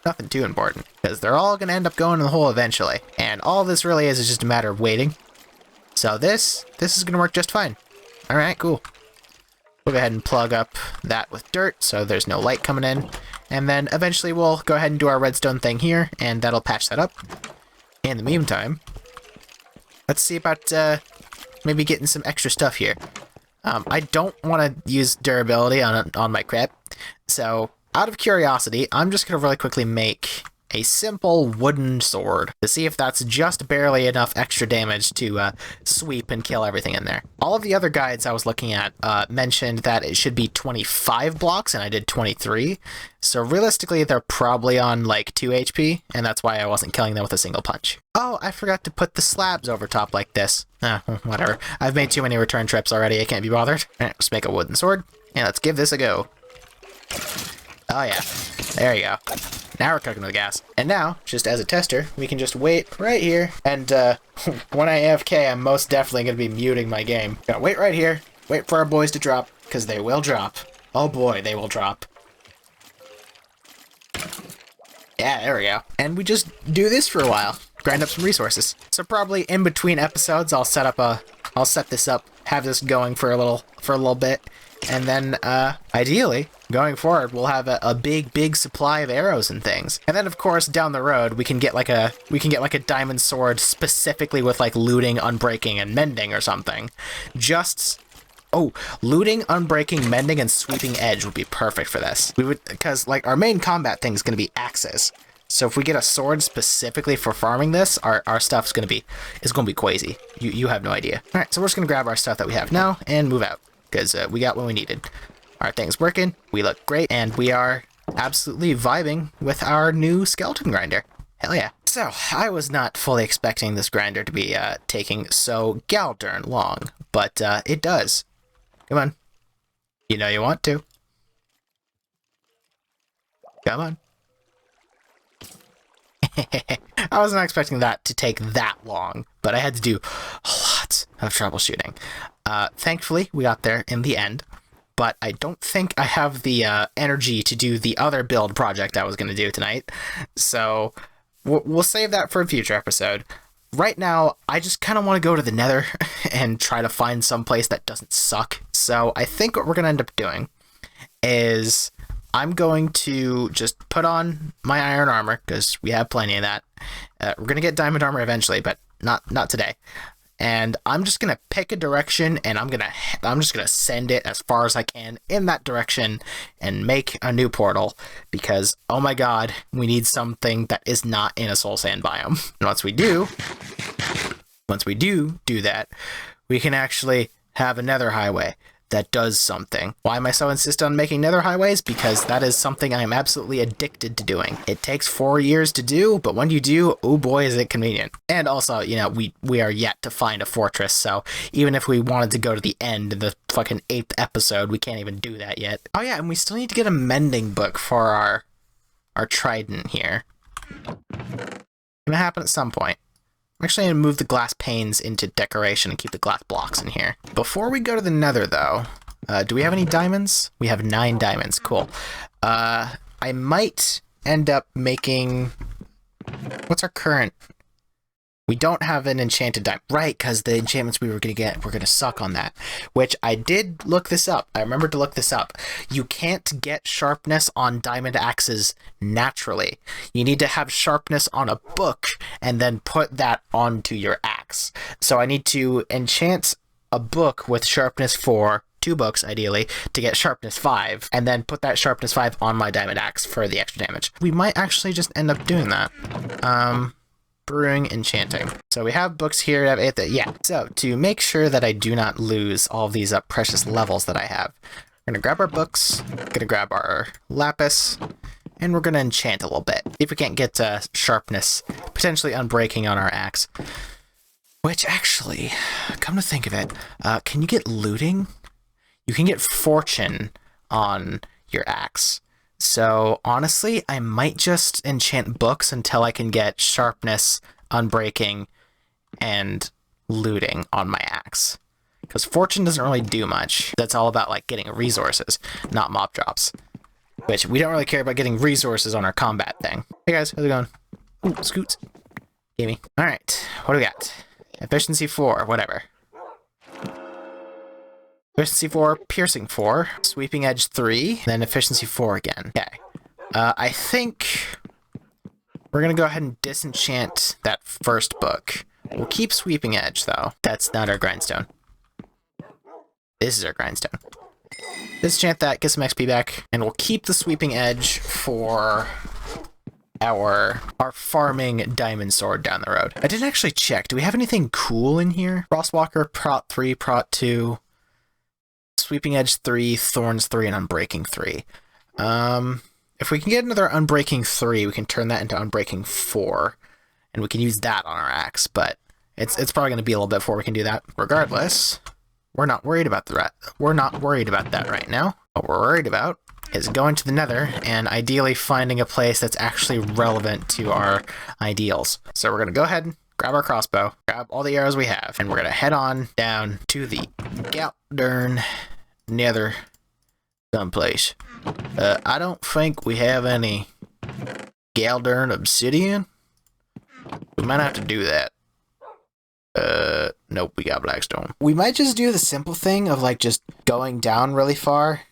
Nothing too important. Because they're all going to end up going in the hole eventually. And all this really is just a matter of waiting. So this is going to work just fine. Alright, cool. We'll go ahead and plug up that with dirt so there's no light coming in. And then eventually we'll go ahead and do our redstone thing here, and that'll patch that up. In the meantime, let's see about maybe getting some extra stuff here. I don't want to use durability on my crap, so out of curiosity, I'm just going to really quickly make a simple wooden sword to see if that's just barely enough extra damage to sweep and kill everything in there. All of the other guides I was looking at mentioned that it should be 25 blocks, and I did 23. So realistically, they're probably on like 2 HP, and that's why I wasn't killing them with a single punch. Oh, I forgot to put the slabs over top like this. Whatever. I've made too many return trips already, I can't be bothered. Alright, let's make a wooden sword, and let's give this a go. Oh yeah, there you go. Now we're cooking with gas. And now, just as a tester, we can just wait right here. And when I AFK, I'm most definitely going to be muting my game. Gonna wait right here, wait for our boys to drop, because they will drop. Oh boy, they will drop. Yeah, there we go. And we just do this for a while. Grind up some resources. So probably in between episodes, I'll set this up, have this going for a little bit. And then, ideally, going forward, we'll have a big supply of arrows and things. And then, of course, down the road, we can get like a diamond sword specifically with like looting, unbreaking, and mending or something. Looting, unbreaking, mending, and sweeping edge would be perfect for this. Because like our main combat thing is going to be axes. So if we get a sword specifically for farming this, our stuff's going to be crazy. You have no idea. All right, so we're just going to grab our stuff that we have now and move out. Because we got what we needed. Our thing's working, we look great, and we are absolutely vibing with our new skeleton grinder. Hell yeah. So, I was not fully expecting this grinder to be taking so darn long, but it does. Come on. You know you want to. Come on. I wasn't expecting that to take that long, but I had to do a lot of troubleshooting. Thankfully, we got there in the end, but I don't think I have the energy to do the other build project I was going to do tonight, so we'll save that for a future episode. Right now, I just kind of want to go to the Nether and try to find some place that doesn't suck, so I think what we're going to end up doing is I'm going to just put on my iron armor, because we have plenty of that. We're going to get diamond armor eventually, but not today. And I'm just going to pick a direction, and I'm just going to send it as far as I can in that direction and make a new portal, because, oh my god, we need something that is not in a soul sand biome. And once we do that, we can actually have a nether highway that does something. Why am I so insistent on making nether highways? Because that is something I am absolutely addicted to doing. It takes 4 years to do, but when you do, oh boy, is it convenient. And also, you know, we are yet to find a fortress, so even if we wanted to go to the end, the fucking 8th episode, we can't even do that yet. Oh yeah, and we still need to get a mending book for our trident here. Gonna happen at some point. I'm actually going to move the glass panes into decoration and keep the glass blocks in here. Before we go to the Nether, though, do we have any diamonds? We have 9 diamonds. Cool. I might end up making... What's our current... We don't have an enchanted diamond. Right, because the enchantments we were going to get were going to suck on that. Which I did look this up. I remembered to look this up. You can't get sharpness on diamond axes naturally. You need to have sharpness on a book and then put that onto your axe. So I need to enchant a book with sharpness 4, 2 books ideally, to get sharpness 5, and then put that sharpness 5 on my diamond axe for the extra damage. We might actually just end up doing that. Brewing, enchanting. So we have books here. Yeah. So to make sure that I do not lose all of these precious levels that I have, we're gonna grab our books, gonna grab our lapis, and we're gonna enchant a little bit. See if we can't get sharpness, potentially unbreaking on our axe. Which actually, come to think of it, can you get looting? You can get fortune on your axe. So, honestly, I might just enchant books until I can get sharpness, unbreaking, and looting on my axe. Because fortune doesn't really do much. That's all about, like, getting resources, not mob drops. Which, we don't really care about getting resources on our combat thing. Hey guys, how's it going? Ooh, scoots. Gimme. Alright, what do we got? Efficiency 4, whatever. Efficiency 4, piercing 4, sweeping edge 3, then efficiency 4 again. Okay. I think we're gonna go ahead and disenchant that first book. We'll keep sweeping edge though. That's not our grindstone. This is our grindstone. Disenchant that, get some XP back, and we'll keep the sweeping edge for our farming diamond sword down the road. I didn't actually check. Do we have anything cool in here? Frostwalker, Prot 3, Prot 2, Sweeping Edge 3, Thorns 3, and Unbreaking 3. If we can get another Unbreaking 3, we can turn that into Unbreaking 4, and we can use that on our axe, but it's probably going to be a little bit before we can do that. Regardless, we're not worried about that. We're not worried about that right now. What we're worried about is going to the Nether and ideally finding a place that's actually relevant to our ideals. So we're going to go ahead and grab our crossbow, grab all the arrows we have, and we're going to head on down to the Galdern Nether someplace. I don't think we have any Galdern obsidian. We might have to do that. Nope, we got blackstone. We might just do the simple thing of like just going down really far,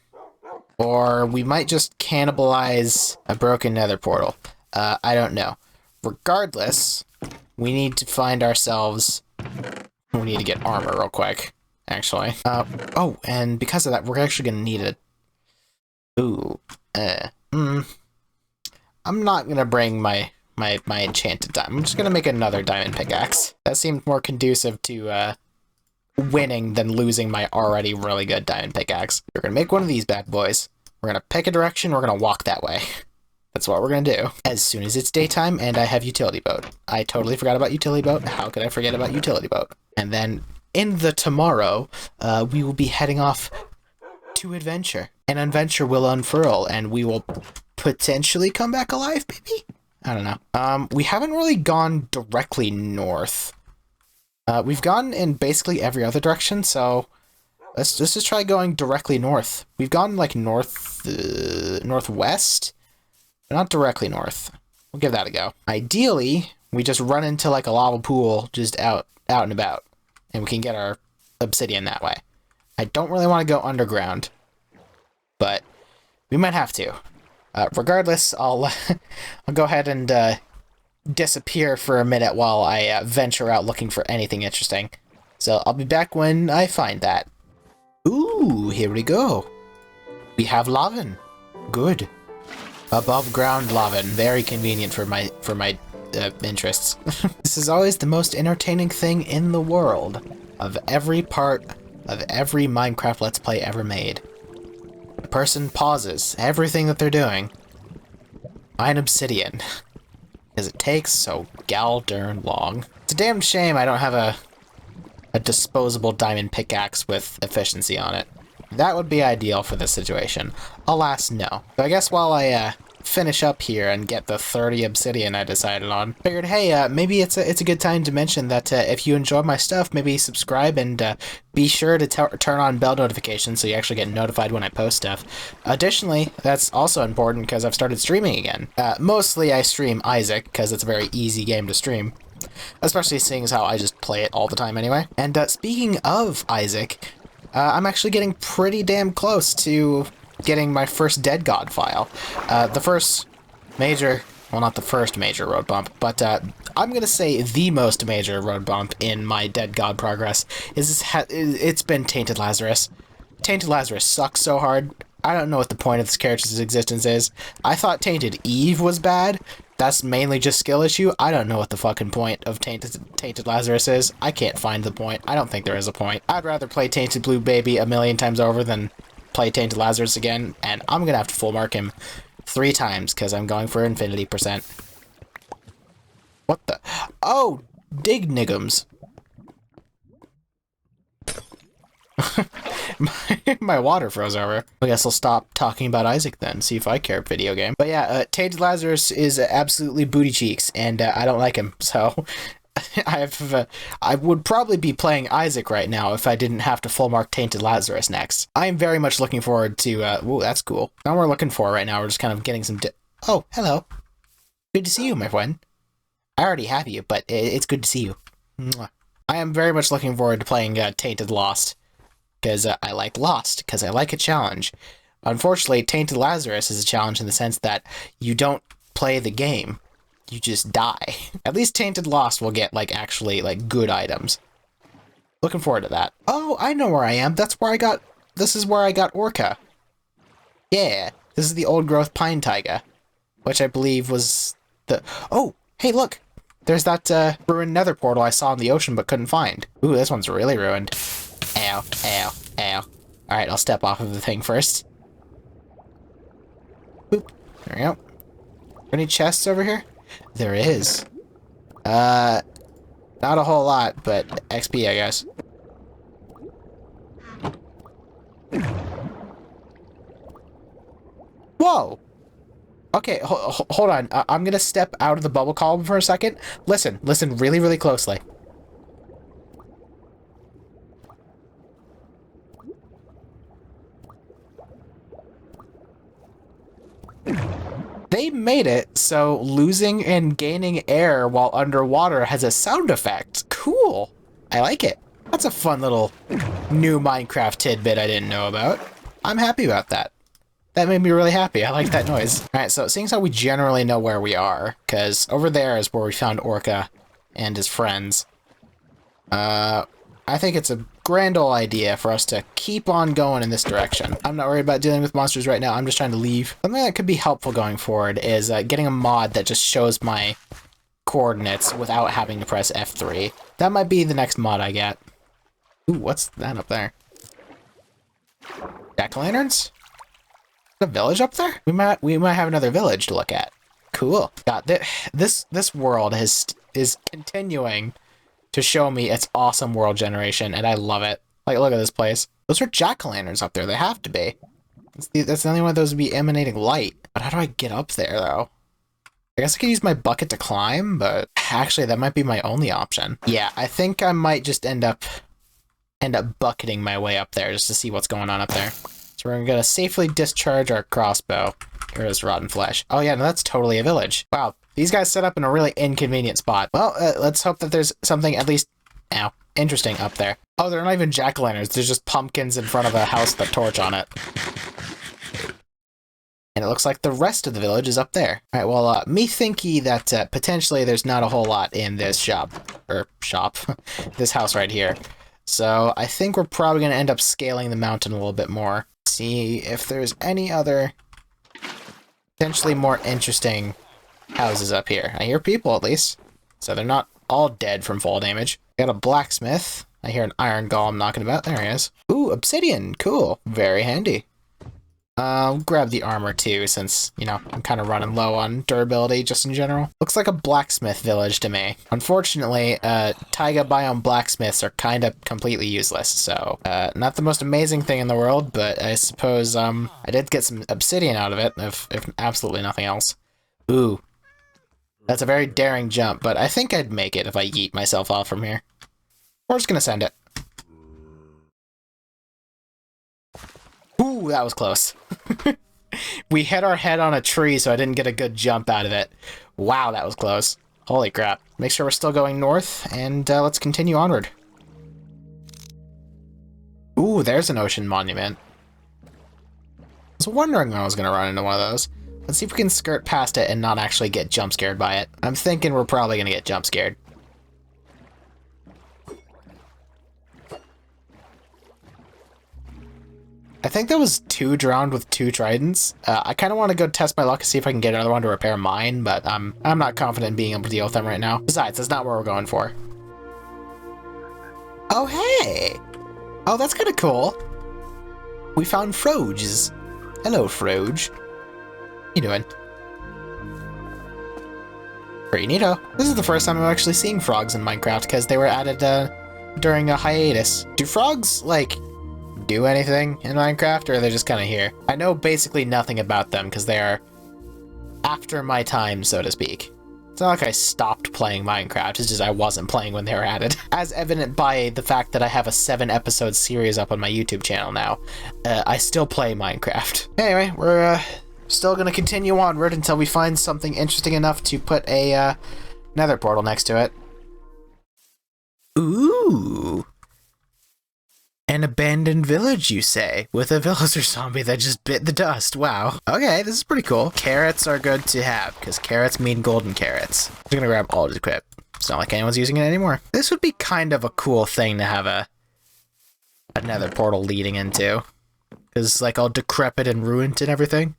or we might just cannibalize a broken nether portal. I don't know. Regardless, we need to find ourselves... We need to get armor real quick, actually. Oh, and because of that, we're actually going to need it. Ooh. I'm not going to bring my enchanted diamond. I'm just going to make another diamond pickaxe. That seemed more conducive to winning than losing my already really good diamond pickaxe. We're going to make one of these bad boys. We're going to pick a direction. We're going to walk that way. That's what we're going to do. As soon as it's daytime and I have utility boat. I totally forgot about utility boat. How could I forget about utility boat? And then in the tomorrow, we will be heading off to adventure. An adventure will unfurl and we will potentially come back alive, maybe? I don't know. We haven't really gone directly north. We've gone in basically every other direction, so let's just try going directly north. We've gone like northwest, but not directly north. We'll give that a go. Ideally, we just run into like a lava pool just out and about, and we can get our obsidian that way. I don't really want to go underground, but we might have to. Regardless, I'll go ahead and disappear for a minute while I venture out looking for anything interesting. So I'll be back when I find that. Ooh, here we go. We have lavin. Good. Above ground lavin. Very convenient for my interests. This is always the most entertaining thing in the world of every part of every Minecraft Let's Play ever made. The person pauses everything that they're doing. Mine obsidian. Because it takes so galdern long. It's a damn shame I don't have a disposable diamond pickaxe with efficiency on it. That would be ideal for this situation. Alas, no. So I guess while I finish up here and get the 30 obsidian I decided on, figured, hey, maybe it's a good time to mention that if you enjoy my stuff, maybe subscribe and be sure to turn on bell notifications so you actually get notified when I post stuff. Additionally, that's also important because I've started streaming again. Mostly I stream Isaac because it's a very easy game to stream, especially seeing as how I just play it all the time anyway. And speaking of Isaac, I'm actually getting pretty damn close to getting my first Dead God file. The first major, well, not the first major road bump, but I'm going to say the most major road bump in my Dead God progress is it's been Tainted Lazarus. Tainted Lazarus sucks so hard. I don't know what the point of this character's existence is. I thought Tainted Eve was bad. That's mainly just skill issue. I don't know what the fucking point of Tainted Lazarus is. I can't find the point. I don't think there is a point. I'd rather play Tainted Blue Baby a million times over than play Tainted Lazarus again, and I'm gonna have to full mark him 3 times because I'm going for infinity %. What the? Oh, dig niggums. my water froze over. I guess I'll stop talking about Isaac then, see if I care video game. But yeah, Tainted Lazarus is absolutely booty cheeks, and I don't like him, so I would probably be playing Isaac right now if I didn't have to full mark Tainted Lazarus next. I am very much looking forward to, ooh, that's cool. Now we're looking for right now, we're just kind of getting some oh, hello. Good to see you, my friend. I already have you, but it's good to see you. Mwah. I am very much looking forward to playing Tainted Lost. because I like Lost, because I like a challenge. Unfortunately, Tainted Lazarus is a challenge in the sense that you don't play the game. You just die. At least Tainted Lost will get, like, actually, like, good items. Looking forward to that. Oh, I know where I am. This is where I got Orca. Yeah, this is the old growth pine taiga, which I believe was the... Oh, hey, look! There's that ruined nether portal I saw in the ocean but couldn't find. Ooh, this one's really ruined. Ow, ow, ow. Alright, I'll step off of the thing first. Boop. There we go. Any chests over here? There is. Not a whole lot, but XP, I guess. Whoa! Okay, hold on. I'm gonna step out of the bubble column for a second. Listen really, really closely. They made it so losing and gaining air while underwater has a sound effect. Cool. I like it. That's a fun little new Minecraft tidbit I didn't know about. I'm happy about that. That made me really happy. I like that noise. Alright, so seeing as how we generally know where we are, because over there is where we found Orca and his friends, I think it's a grand old idea for us to keep on going in this direction. I'm not worried about dealing with monsters right now. I'm just trying to leave. Something that could be helpful going forward is getting a mod that just shows my coordinates without having to press F3. That might be the next mod I get. Ooh, what's that up there? Jack-o'-lanterns? A village up there? We might have another village to look at. Cool. God, this world is continuing to show me its awesome world generation, and I love it. Like, look at this place. Those are jack-o'-lanterns up there. They have to be. That's the only one of those would be emanating light. But how do I get up there, though? I guess I could use my bucket to climb, but actually, that might be my only option. Yeah, I think I might just end up bucketing my way up there just to see what's going on up there. So we're gonna safely discharge our crossbow. Here is rotten flesh. Oh yeah, no, that's totally a village. Wow, these guys set up in a really inconvenient spot. Well, let's hope that there's something at least, interesting up there. Oh, they're not even jack-o'-lanterns. There's just pumpkins in front of a house with a torch on it. And it looks like the rest of the village is up there. All right, well, me thinking that potentially there's not a whole lot in this this house right here. So I think we're probably going to end up scaling the mountain a little bit more. See if there's any other potentially more interesting houses up here. I hear people at least, so they're not all dead from fall damage. Got a blacksmith. I hear an iron golem knocking about. There he is. Ooh, obsidian. Cool. Very handy. I'll grab the armor too, since, you know, I'm kind of running low on durability just in general. Looks like a blacksmith village to me. Unfortunately, taiga biome blacksmiths are kind of completely useless, so not the most amazing thing in the world, but I suppose I did get some obsidian out of it, if absolutely nothing else. Ooh. That's a very daring jump, but I think I'd make it if I yeet myself off from here. We're just gonna send it. Ooh, that was close. We hit our head on a tree, so I didn't get a good jump out of it. Wow, that was close. Holy crap. Make sure we're still going north, and let's continue onward. Ooh, there's an ocean monument. I was wondering when I was going to run into one of those. Let's see if we can skirt past it and not actually get jump scared by it. I'm thinking we're probably going to get jump scared. I think that was 2 drowned with 2 tridents. I kind of want to go test my luck and see if I can get another one to repair mine, but I'm not confident in being able to deal with them right now. Besides, that's not what we're going for. Oh, hey! Oh, that's kind of cool. We found Froges. Hello, Froge. How you doing? Pretty neato. This is the first time I'm actually seeing frogs in Minecraft because they were added during a hiatus. Do frogs, like, do anything in Minecraft, or are they just kind of here? I know basically nothing about them because they are after my time, so to speak. It's not like I stopped playing Minecraft, it's just I wasn't playing when they were added. As evident by the fact that I have a 7-episode series up on my YouTube channel now. I still play Minecraft. Anyway, we're still gonna continue onward until we find something interesting enough to put a nether portal next to it. Ooh. An abandoned village, you say, with a villager zombie that just bit the dust. Wow. Okay, this is pretty cool. Carrots are good to have, because carrots mean golden carrots. I'm gonna grab all to equip. It's not like anyone's using it anymore. This would be kind of a cool thing to have another portal leading into. Because it's like all decrepit and ruined and everything.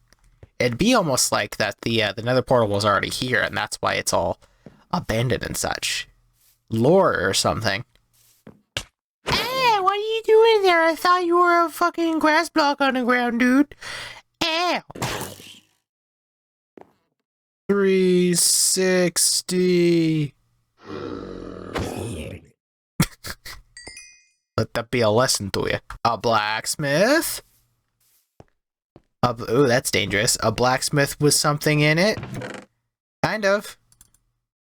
It'd be almost like that the nether portal was already here, and that's why it's all abandoned and such. Lore or something. Hey, what are you doing there? I thought you were a fucking grass block on the ground, dude. Ow. 360. Let that be a lesson to you. A blacksmith? Ooh, that's dangerous. A blacksmith with something in it? Kind of.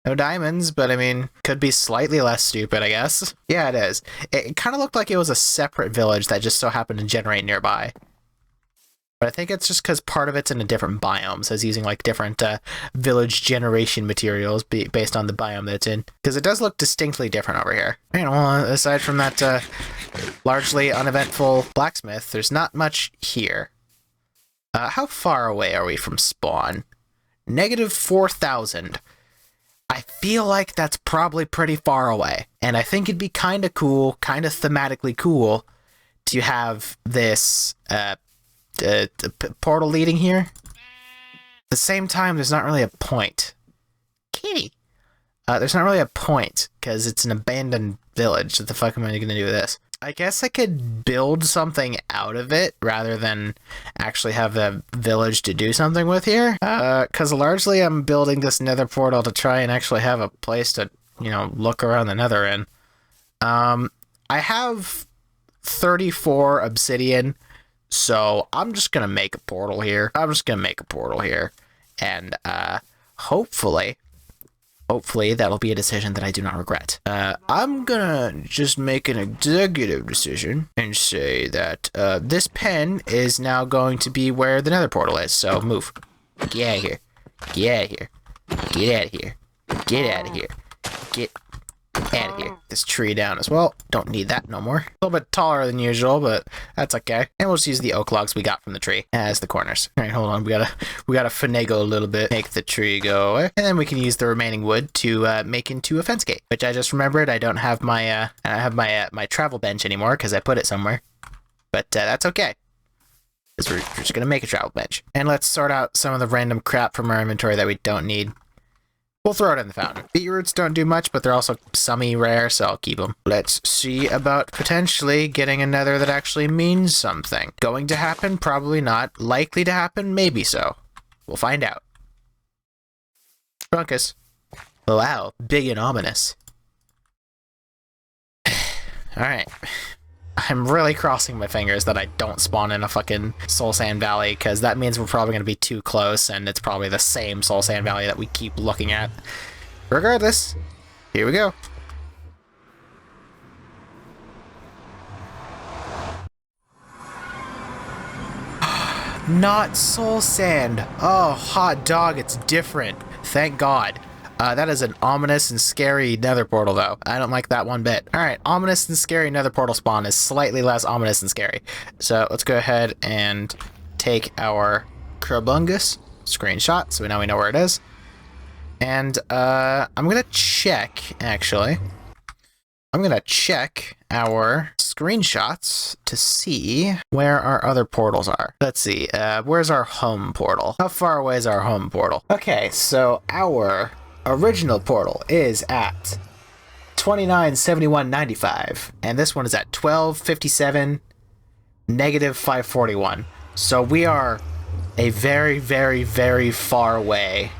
No diamonds, but I mean, could be slightly less stupid, I guess. Yeah, it is. It kind of looked like it was a separate village that just so happened to generate nearby. But I think it's just because part of it's in a different biome, so it's using like different village generation materials based on the biome that it's in. Because it does look distinctly different over here. And well, aside from that largely uneventful blacksmith, there's not much here. How far away are we from spawn? -4,000. I feel like that's probably pretty far away. And I think it'd be kind of cool, kind of thematically cool, to have this portal leading here. At the same time, there's not really a point. Kitty! There's not really a point, because it's an abandoned village. What the fuck am I going to do with this? I guess I could build something out of it rather than actually have the village to do something with here. Because largely I'm building this nether portal to try and actually have a place to, you know, look around the nether in. I have 34 obsidian, so I'm just going to make a portal here. And hopefully that'll be a decision that I do not regret. I'm gonna just make an executive decision and say that this pen is now going to be where the nether portal is. So move. Get out of here. Get out of here. Get out of here. Get out of here. Get out of here. This tree down as well. Don't need that no more. A little bit taller than usual, but that's okay. And we'll just use the oak logs we got from the tree as the corners. All right, hold on. We gotta finagle a little bit, make the tree go away, and then we can use the remaining wood to make into a fence gate. Which I just remembered I don't have my my travel bench anymore because I put it somewhere. But that's okay. Because we're just gonna make a travel bench. And let's sort out some of the random crap from our inventory that we don't need. We'll throw it in the fountain. Beetroots don't do much, but they're also semi-rare, so I'll keep them. Let's see about potentially getting a nether that actually means something. Going to happen? Probably not. Likely to happen? Maybe so. We'll find out. Trunkus. Wow, big and ominous. Alright. I'm really crossing my fingers that I don't spawn in a fucking Soul Sand Valley, because that means we're probably going to be too close, and it's probably the same Soul Sand Valley that we keep looking at. Regardless, here we go. Not Soul Sand. Oh, hot dog, it's different. Thank God. That is an ominous and scary nether portal, though. I don't like that one bit. Alright, ominous and scary nether portal spawn is slightly less ominous and scary. So let's go ahead and take our Crabungus screenshot, so now we know where it is. And I'm going to check, actually. I'm going to check our screenshots to see where our other portals are. Let's see, where's our home portal? How far away is our home portal? Okay, so our original portal is at 2971.95, and this one is at 1257 -541. So we are a very, very, very far away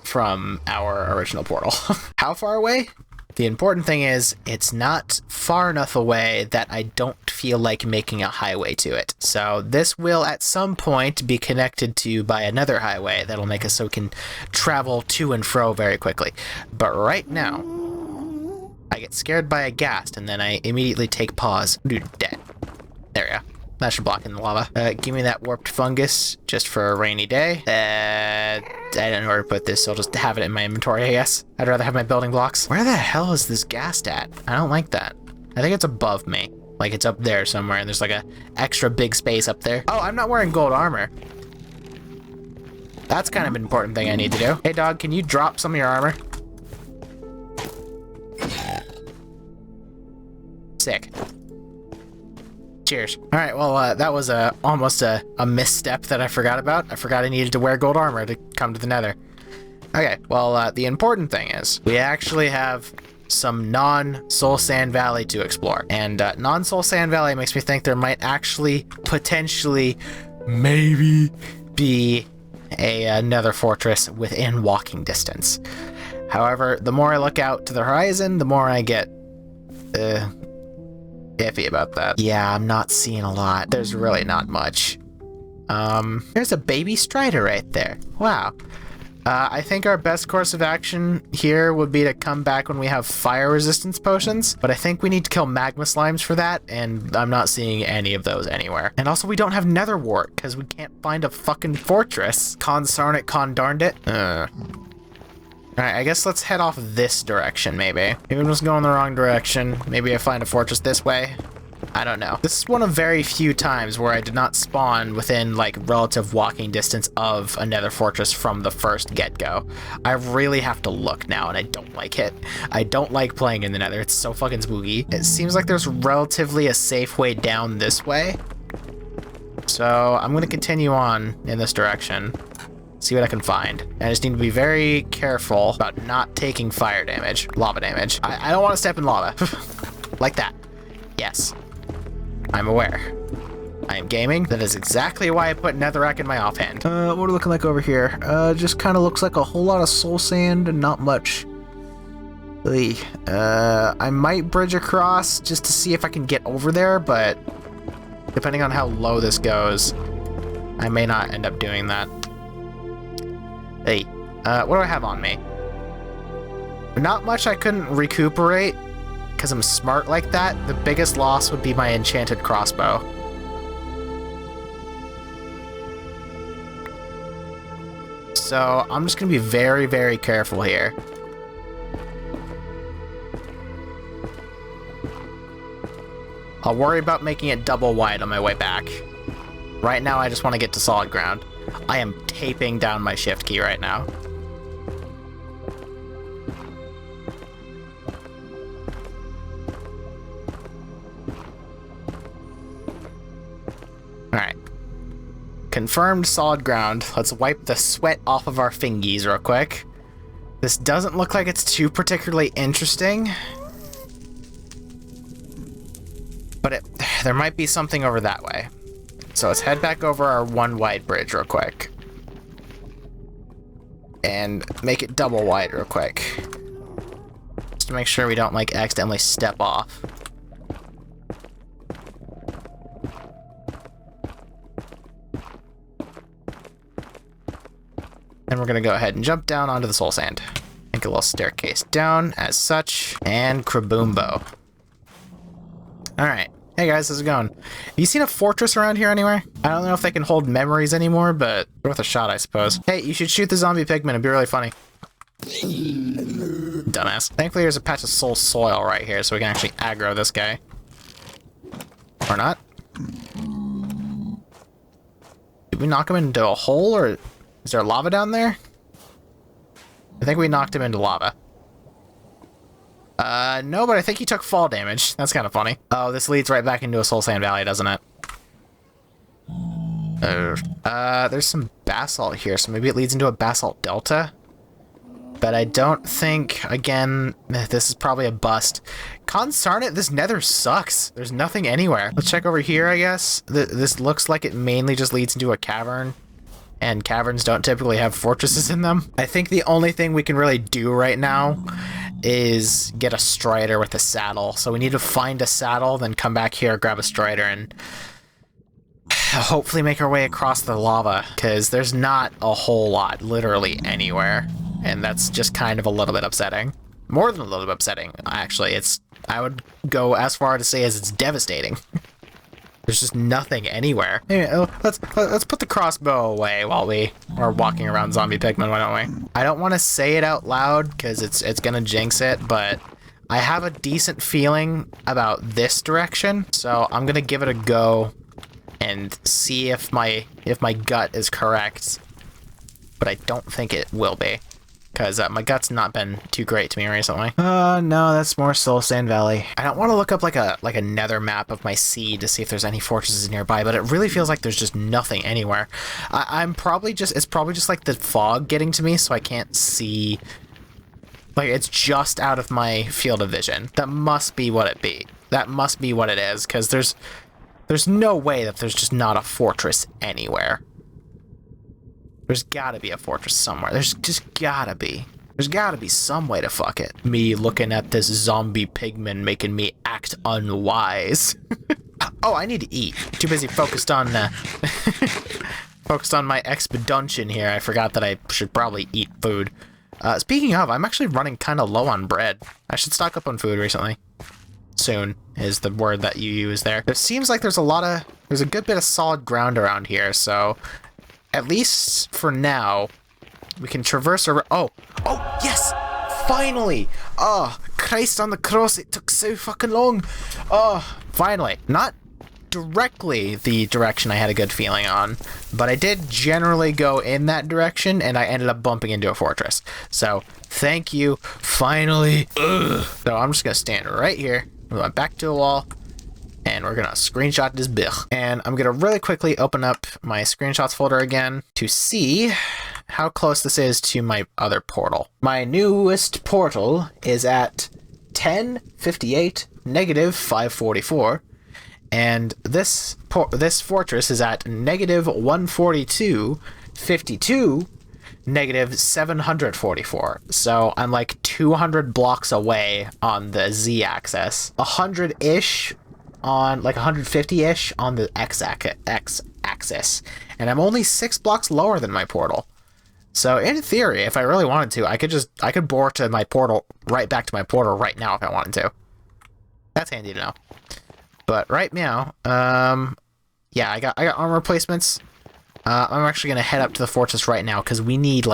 from our original portal. How far away? The important thing is, it's not far enough away that I don't feel like making a highway to it. So this will at some point be connected to by another highway that'll make us so we can travel to and fro very quickly. But right now, I get scared by a ghast and then I immediately take pause. Dude, dead. There we go. That should block in the lava. Give me that warped fungus just for a rainy day. I don't know where to put this, so I'll just have it in my inventory, I guess. I'd rather have my building blocks. Where the hell is this ghast at? I don't like that. I think it's above me. Like it's up there somewhere, and there's like a extra big space up there. Oh, I'm not wearing gold armor. That's kind of an important thing I need to do. Hey dog, can you drop some of your armor? Sick. Cheers. All right, well, that was almost a misstep that I forgot about. I forgot I needed to wear gold armor to come to the Nether. Okay, well, the important thing is we actually have some non-Soul Sand Valley to explore. And non-Soul Sand Valley makes me think there might actually, potentially, maybe be a Nether fortress within walking distance. However, the more I look out to the horizon, the more I get iffy about that. Yeah, I'm not seeing a lot. There's really not much. There's a baby strider right there. Wow. I think our best course of action here would be to come back when we have fire resistance potions, but I think we need to kill magma slimes for that, and I'm not seeing any of those anywhere. And also we don't have nether wart, because we can't find a fucking fortress. Consarn it, con darned it. Alright, I guess let's head off this direction, maybe. Maybe I'm just going the wrong direction. Maybe I find a fortress this way. I don't know. This is one of very few times where I did not spawn within, like, relative walking distance of a nether fortress from the first get-go. I really have to look now, and I don't like it. I don't like playing in the nether. It's so fucking spooky. It seems like there's relatively a safe way down this way. So I'm going to continue on in this direction. See what I can find. I just need to be very careful about not taking fire damage, lava damage. I don't want to step in lava. Like that. Yes. I'm aware. I am gaming. That is exactly why I put netherrack in my offhand. What are we looking like over here? Just kind of looks like a whole lot of soul sand and not much. I might bridge across just to see if I can get over there, but depending on how low this goes, I may not end up doing that. Hey, what do I have on me? Not much I couldn't recuperate, because I'm smart like that. The biggest loss would be my enchanted crossbow. So I'm just going to be very, very careful here. I'll worry about making it double wide on my way back. Right now I just want to get to solid ground. I am taping down my shift key right now. Alright. Confirmed solid ground. Let's wipe the sweat off of our fingies real quick. This doesn't look like it's too particularly interesting. But there might be something over that way. So let's head back over our one wide bridge real quick. And make it double wide real quick. Just to make sure we don't, like, accidentally step off. Then we're gonna go ahead and jump down onto the soul sand. Make a little staircase down as such. And kraboombo. Alright. Hey guys, how's it going? Have you seen a fortress around here anywhere? I don't know if they can hold memories anymore, but worth a shot, I suppose. Hey, you should shoot the zombie pigman, it'd be really funny. Dumbass. Thankfully there's a patch of soul soil right here, so we can actually aggro this guy. Or not. Did we knock him into a hole, or is there lava down there? I think we knocked him into lava. No, but I think he took fall damage. That's kind of funny. Oh, this leads right back into a Soul Sand Valley, doesn't it? There's some basalt here, so maybe it leads into a basalt delta. But I don't think, again, this is probably a bust. Consarn it, this nether sucks. There's nothing anywhere. Let's check over here, I guess. This looks like it mainly just leads into a cavern. And caverns don't typically have fortresses in them. I think the only thing we can really do right now is get a strider with a saddle. So we need to find a saddle, then come back here, grab a strider, and hopefully make our way across the lava, because there's not a whole lot literally anywhere. And that's just kind of a little bit upsetting. More than a little bit upsetting, actually. I would go as far to say as it's devastating. There's just nothing anywhere. Anyway, let's put the crossbow away while we are walking around zombie pigmen, why don't we? I don't want to say it out loud because it's gonna jinx it, but I have a decent feeling about this direction, so I'm gonna give it a go and see if my gut is correct. But I don't think it will be, because my gut's not been too great to me recently. No, that's more Soul Sand Valley. I don't want to look up like a nether map of my seed to see if there's any fortresses nearby, but it really feels like there's just nothing anywhere. It's probably just like the fog getting to me, so I can't see. Like, it's just out of my field of vision. That must be what it be. That must be what it is, because there's no way that there's just not a fortress anywhere. There's gotta be a fortress somewhere. There's just gotta be. There's gotta be some way to fuck it. Me looking at this zombie pigman making me act unwise. Oh, I need to eat. Too busy focused on focused on my expedition here. I forgot that I should probably eat food. Speaking of, I'm actually running kind of low on bread. I should stock up on food recently. Soon is the word that you use there. It seems like there's a good bit of solid ground around here, so at least for now, we can traverse around. Oh, yes! Finally! Oh, Christ on the cross, it took so fucking long. Oh, finally. Not directly the direction I had a good feeling on, but I did generally go in that direction, and I ended up bumping into a fortress. So, thank you, finally. Ugh. So I'm just gonna stand right here, with my back to the wall, and we're gonna screenshot this bitch. And I'm gonna really quickly open up my screenshots folder again to see how close this is to my other portal. My newest portal is at 1058, negative 544. And this fortress is at negative 142, 52, negative 744. So I'm like 200 blocks away on the z-axis, 100-ish on, like 150-ish on the x-axis, and I'm only 6 blocks lower than my portal. So in theory, if I really wanted to, I could bore to my portal, right back to my portal right now if I wanted to. That's handy to know. But right now, yeah, I got armor replacements. I'm actually gonna head up to the fortress right now because we need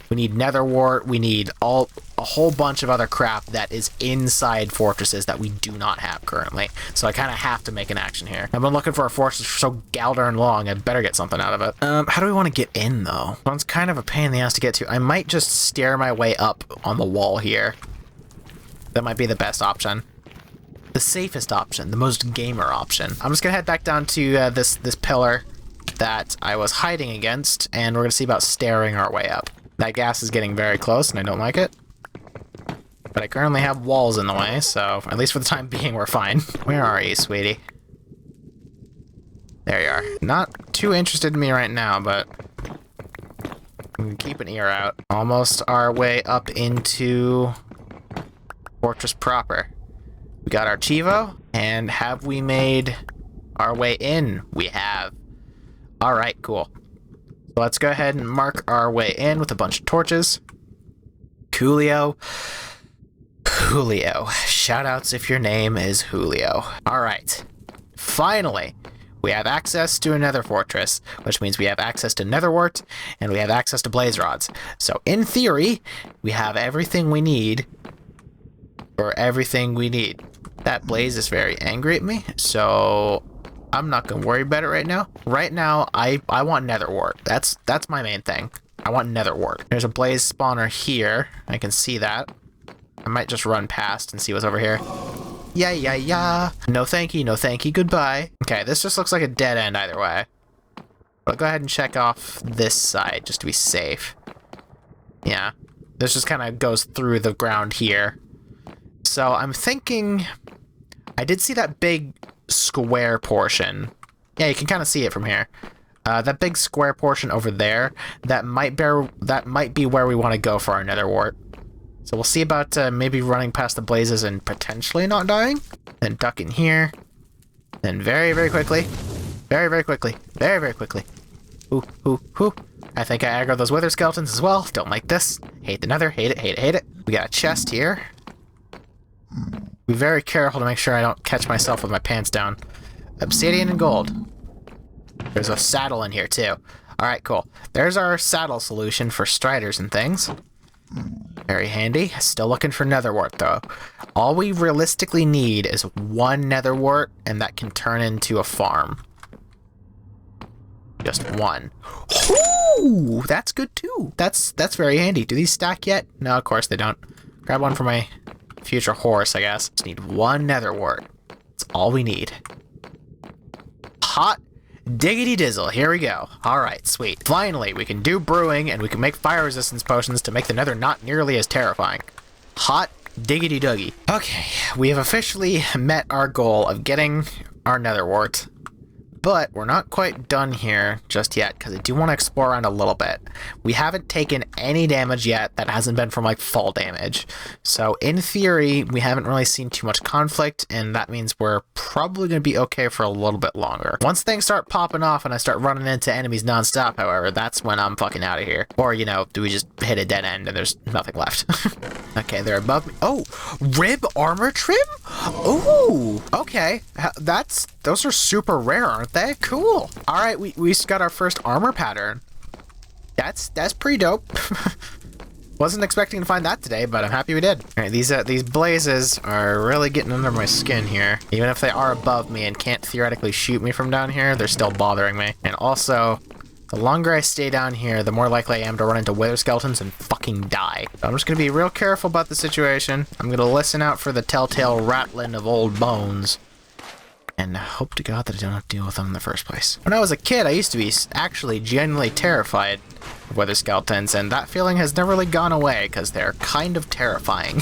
nether wart, we need a whole bunch of other crap that is inside fortresses that we do not have currently. So I kind of have to make an action here. I've been looking for a fortress for so goddamn long. I better get something out of it. How do we want to get in though? One's kind of a pain in the ass to get to. I might just stair my way up on the wall here. That might be the best option. The safest option, the most gamer option. I'm just gonna head back down to this pillar that I was hiding against, and we're gonna see about staring our way up. That gas is getting very close, and I don't like it. But I currently have walls in the way, so at least for the time being, we're fine. Where are you, sweetie? There you are. Not too interested in me right now, but we can keep an ear out. Almost our way up into Fortress proper. We got our Chivo, and have we made our way in? We have. Alright, cool. So let's go ahead and mark our way in with a bunch of torches. Coolio. Julio. Shoutouts if your name is Julio. Alright. Finally, we have access to another fortress, which means we have access to netherwort, and we have access to blaze rods. So in theory, we have everything we need for everything we need. That blaze is very angry at me, so I'm not gonna worry about it right now. Right now, I want netherwort. That's my main thing. I want netherwort. There's a blaze spawner here. I can see that. I might just run past and see what's over here. Yeah. No thank you, goodbye. Okay, this just looks like a dead end either way. I'll go ahead and check off this side just to be safe. Yeah, this just kind of goes through the ground here. So I'm thinking, I did see that big square portion. Yeah, you can kind of see it from here. That big square portion over there, that might be where we want to go for our netherwort. So we'll see about maybe running past the blazes and potentially not dying. Then duck in here. Then very quickly. Very quickly. Ooh. I think I aggroed those wither skeletons as well. Don't like this. Hate the nether. Hate it. We got a chest here. Be very careful to make sure I don't catch myself with my pants down. Obsidian and gold. There's a saddle in here too. Alright, cool. There's our saddle solution for striders and things. Very handy. Still looking for nether wart, though. All we realistically need is one nether wart, and that can turn into a farm. Just one. Ooh, that's good, too. That's very handy. Do these stack yet? No, of course they don't. Grab one for my future horse, I guess. Just need one nether wart. That's all we need. Hot diggity dizzle. Here we go. Alright, sweet. Finally, we can do brewing, and we can make fire resistance potions to make the nether not nearly as terrifying. Hot diggity duggy. Okay, we have officially met our goal of getting our nether wart. But we're not quite done here just yet, because I do want to explore around a little bit. We haven't taken any damage yet that hasn't been from, like, fall damage. So, in theory, we haven't really seen too much conflict, and that means we're probably going to be okay for a little bit longer. Once things start popping off and I start running into enemies nonstop, however, that's when I'm fucking out of here. Or, you know, do we just hit a dead end and there's nothing left? Okay, they're above me. Oh, rib armor trim? Ooh, okay. Those are super rare, aren't they? Cool. All right, we just got our first armor pattern. That's pretty dope. Wasn't expecting to find that today, but I'm happy we did. All right, these blazes are really getting under my skin here. Even if they are above me and can't theoretically shoot me from down here, they're still bothering me. And also, the longer I stay down here, the more likely I am to run into wither skeletons and fucking die. So I'm just gonna be real careful about the situation. I'm gonna listen out for the telltale rattling of old bones. And hope to God that I don't have to deal with them in the first place. When I was a kid, I used to be actually genuinely terrified of wither skeletons, and that feeling has never really gone away, because they're kind of terrifying.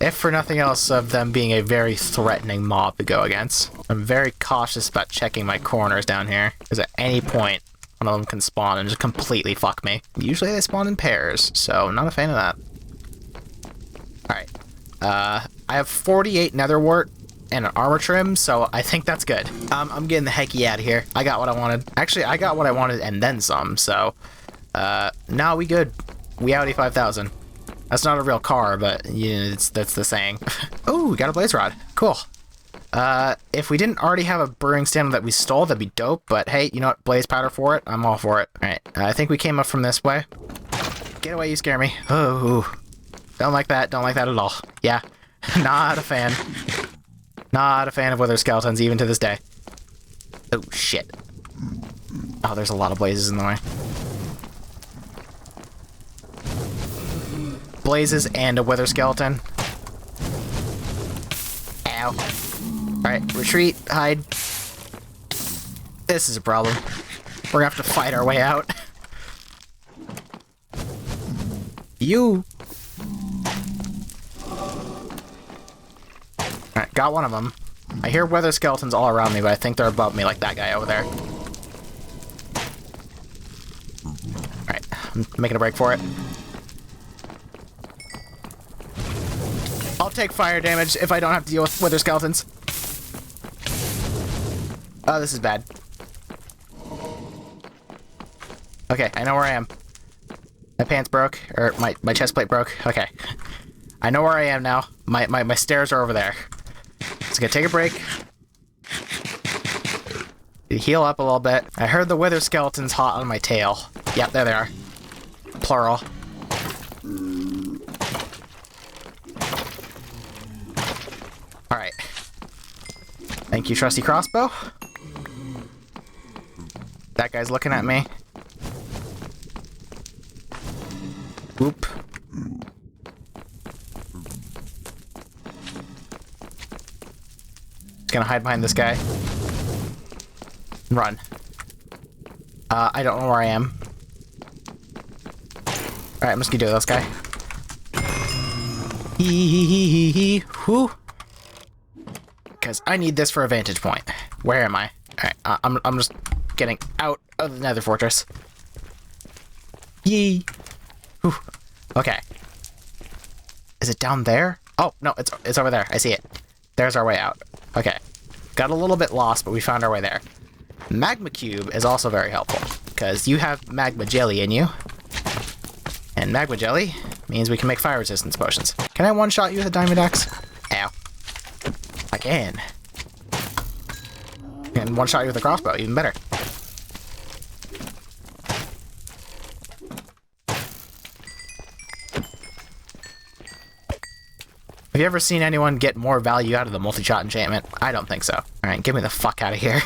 If for nothing else, of them being a very threatening mob to go against. I'm very cautious about checking my corners down here, because at any point, one of them can spawn and just completely fuck me. Usually they spawn in pairs, so not a fan of that. Alright. I have 48 nether wart and an armor trim, so I think that's good. I'm getting the hecky out of here. I got what I wanted. Actually, I got what I wanted and then some, so... now we good. We Audi 5000. That's not a real car, but you know, that's the saying. Oh, we got a blaze rod. Cool. If we didn't already have a brewing stand that we stole, that'd be dope, but hey, you know what? Blaze powder for it. I'm all for it. Alright, I think we came up from this way. Get away, you scare me. Oh, don't like that. Don't like that at all. Yeah, not a fan. Not a fan of wither skeletons, even to this day. Oh, shit. Oh, there's a lot of blazes in the way. Blazes and a wither skeleton. Ow. Alright, retreat, hide. This is a problem. We're gonna have to fight our way out. You! Alright, got one of them. I hear wither skeletons all around me, but I think they're above me, like that guy over there. Alright, I'm making a break for it. I'll take fire damage if I don't have to deal with wither skeletons. Oh, this is bad. Okay, I know where I am. My pants broke, or my chest plate broke. Okay. I know where I am now. My stairs are over there. Just gonna take a break. Heal up a little bit. I heard the wither skeletons hot on my tail. Yep, there they are. Plural. Alright. Thank you, trusty crossbow. That guy's looking at me. Whoop. Just gonna hide behind this guy. Run. I don't know where I am. Alright, I'm just gonna do this guy. Hee. Whoo. Because I need this for a vantage point. Where am I? Alright, I'm just getting out of the nether fortress. Yee. Whew. Okay. Is it down there? Oh, no, it's over there. I see it. There's our way out. Okay. Got a little bit lost, but we found our way there. Magma cube is also very helpful, because you have magma jelly in you. And magma jelly means we can make fire resistance potions. Can I one-shot you with a diamond axe? Ow. I can. And one-shot you with a crossbow, even better. Have you ever seen anyone get more value out of the multi-shot enchantment? I don't think so. All right, get me the fuck out of here.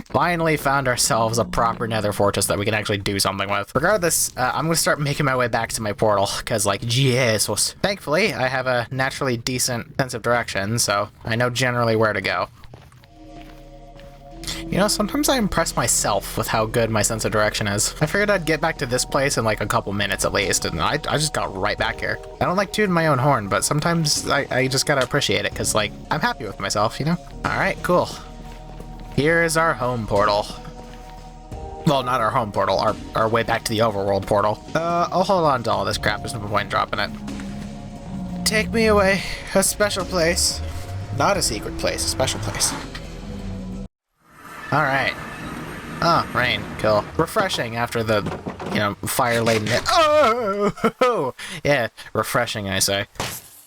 Finally found ourselves a proper nether fortress that we can actually do something with. Regardless, I'm gonna start making my way back to my portal, because like, Jesus. Thankfully, I have a naturally decent sense of direction, so I know generally where to go. You know, sometimes I impress myself with how good my sense of direction is. I figured I'd get back to this place in like a couple minutes at least, and I just got right back here. I don't like tooting my own horn, but sometimes I just gotta appreciate it, because like, I'm happy with myself, you know? Alright, cool. Here is our home portal. Well, not our home portal, our way back to the overworld portal. I'll hold on to all this crap, there's no point in dropping it. Take me away, a special place. Not a secret place, a special place. Alright. Oh, rain, cool. Refreshing after the, you know, fire-laden... Oh! Yeah, refreshing, I say.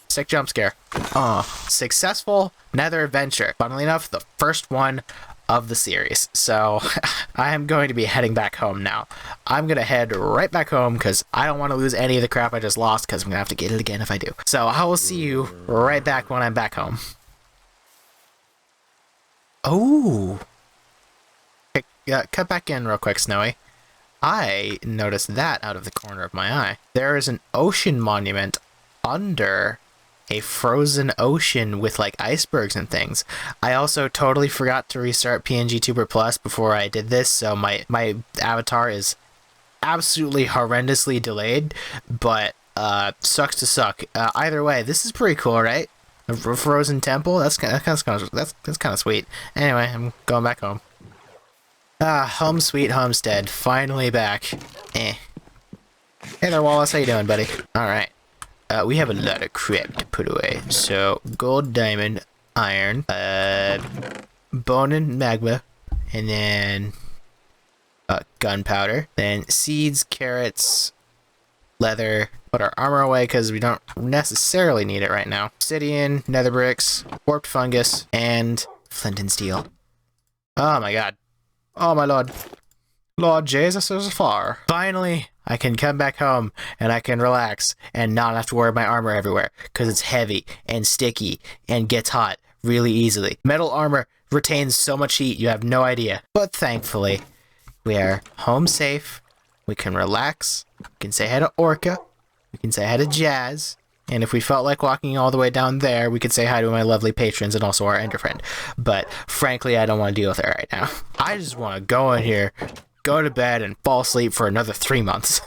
Sick jump scare. Oh, successful nether adventure. Funnily enough, the first one of the series. So, I am going to be heading back home now. I'm going to head right back home because I don't want to lose any of the crap I just lost because I'm going to have to get it again if I do. So, I will see you right back when I'm back home. Oh! Yeah, cut back in real quick, Snowy. I noticed that out of the corner of my eye. There is an ocean monument under a frozen ocean with like icebergs and things. I also totally forgot to restart PNGTuber Plus before I did this, so my avatar is absolutely horrendously delayed, but sucks to suck. Either way, this is pretty cool, right? A frozen temple? That's kind of sweet. Anyway, I'm going back home. Ah, home sweet homestead. Finally back. Hey there, Wallace. How you doing, buddy? Alright. We have a lot of crap to put away. So, gold, diamond, iron, bone and magma, and then gunpowder. Then seeds, carrots, leather. Put our armor away because we don't necessarily need it right now. Obsidian, nether bricks, warped fungus, and flint and steel. Oh my god. Oh my lord. Lord Jesus is far. Finally, I can come back home and I can relax and not have to wear my armor everywhere because it's heavy and sticky and gets hot really easily. Metal armor retains so much heat you have no idea. But thankfully, we are home safe. We can relax. We can say hi to Orca. We can say hi to Jazz. And if we felt like walking all the way down there, we could say hi to my lovely patrons and also our ender friend. But frankly, I don't want to deal with it right now. I just want to go in here, go to bed, and fall asleep for another 3 months.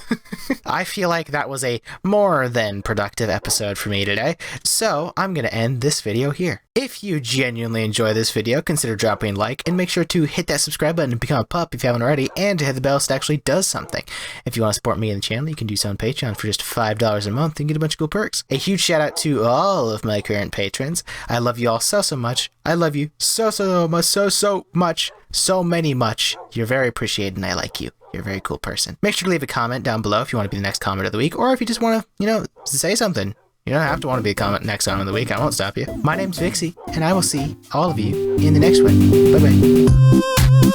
I feel like that was a more than productive episode for me today, so I'm going to end this video here. If you genuinely enjoy this video, consider dropping a like, and make sure to hit that subscribe button and become a pup if you haven't already, and to hit the bell so it actually does something. If you want to support me and the channel, you can do so on Patreon for just $5 a month and get a bunch of cool perks. A huge shout out to all of my current patrons. I love you all so much. I love you so much. So many much. You're very appreciated and I like you. You're a very cool person. Make sure to leave a comment down below if you want to be the next comment of the week, or if you just want to, you know, say something. You don't have to want to be a comment next comment of the week. I won't stop you. My name's Vixie, and I will see all of you in the next one. Bye-bye.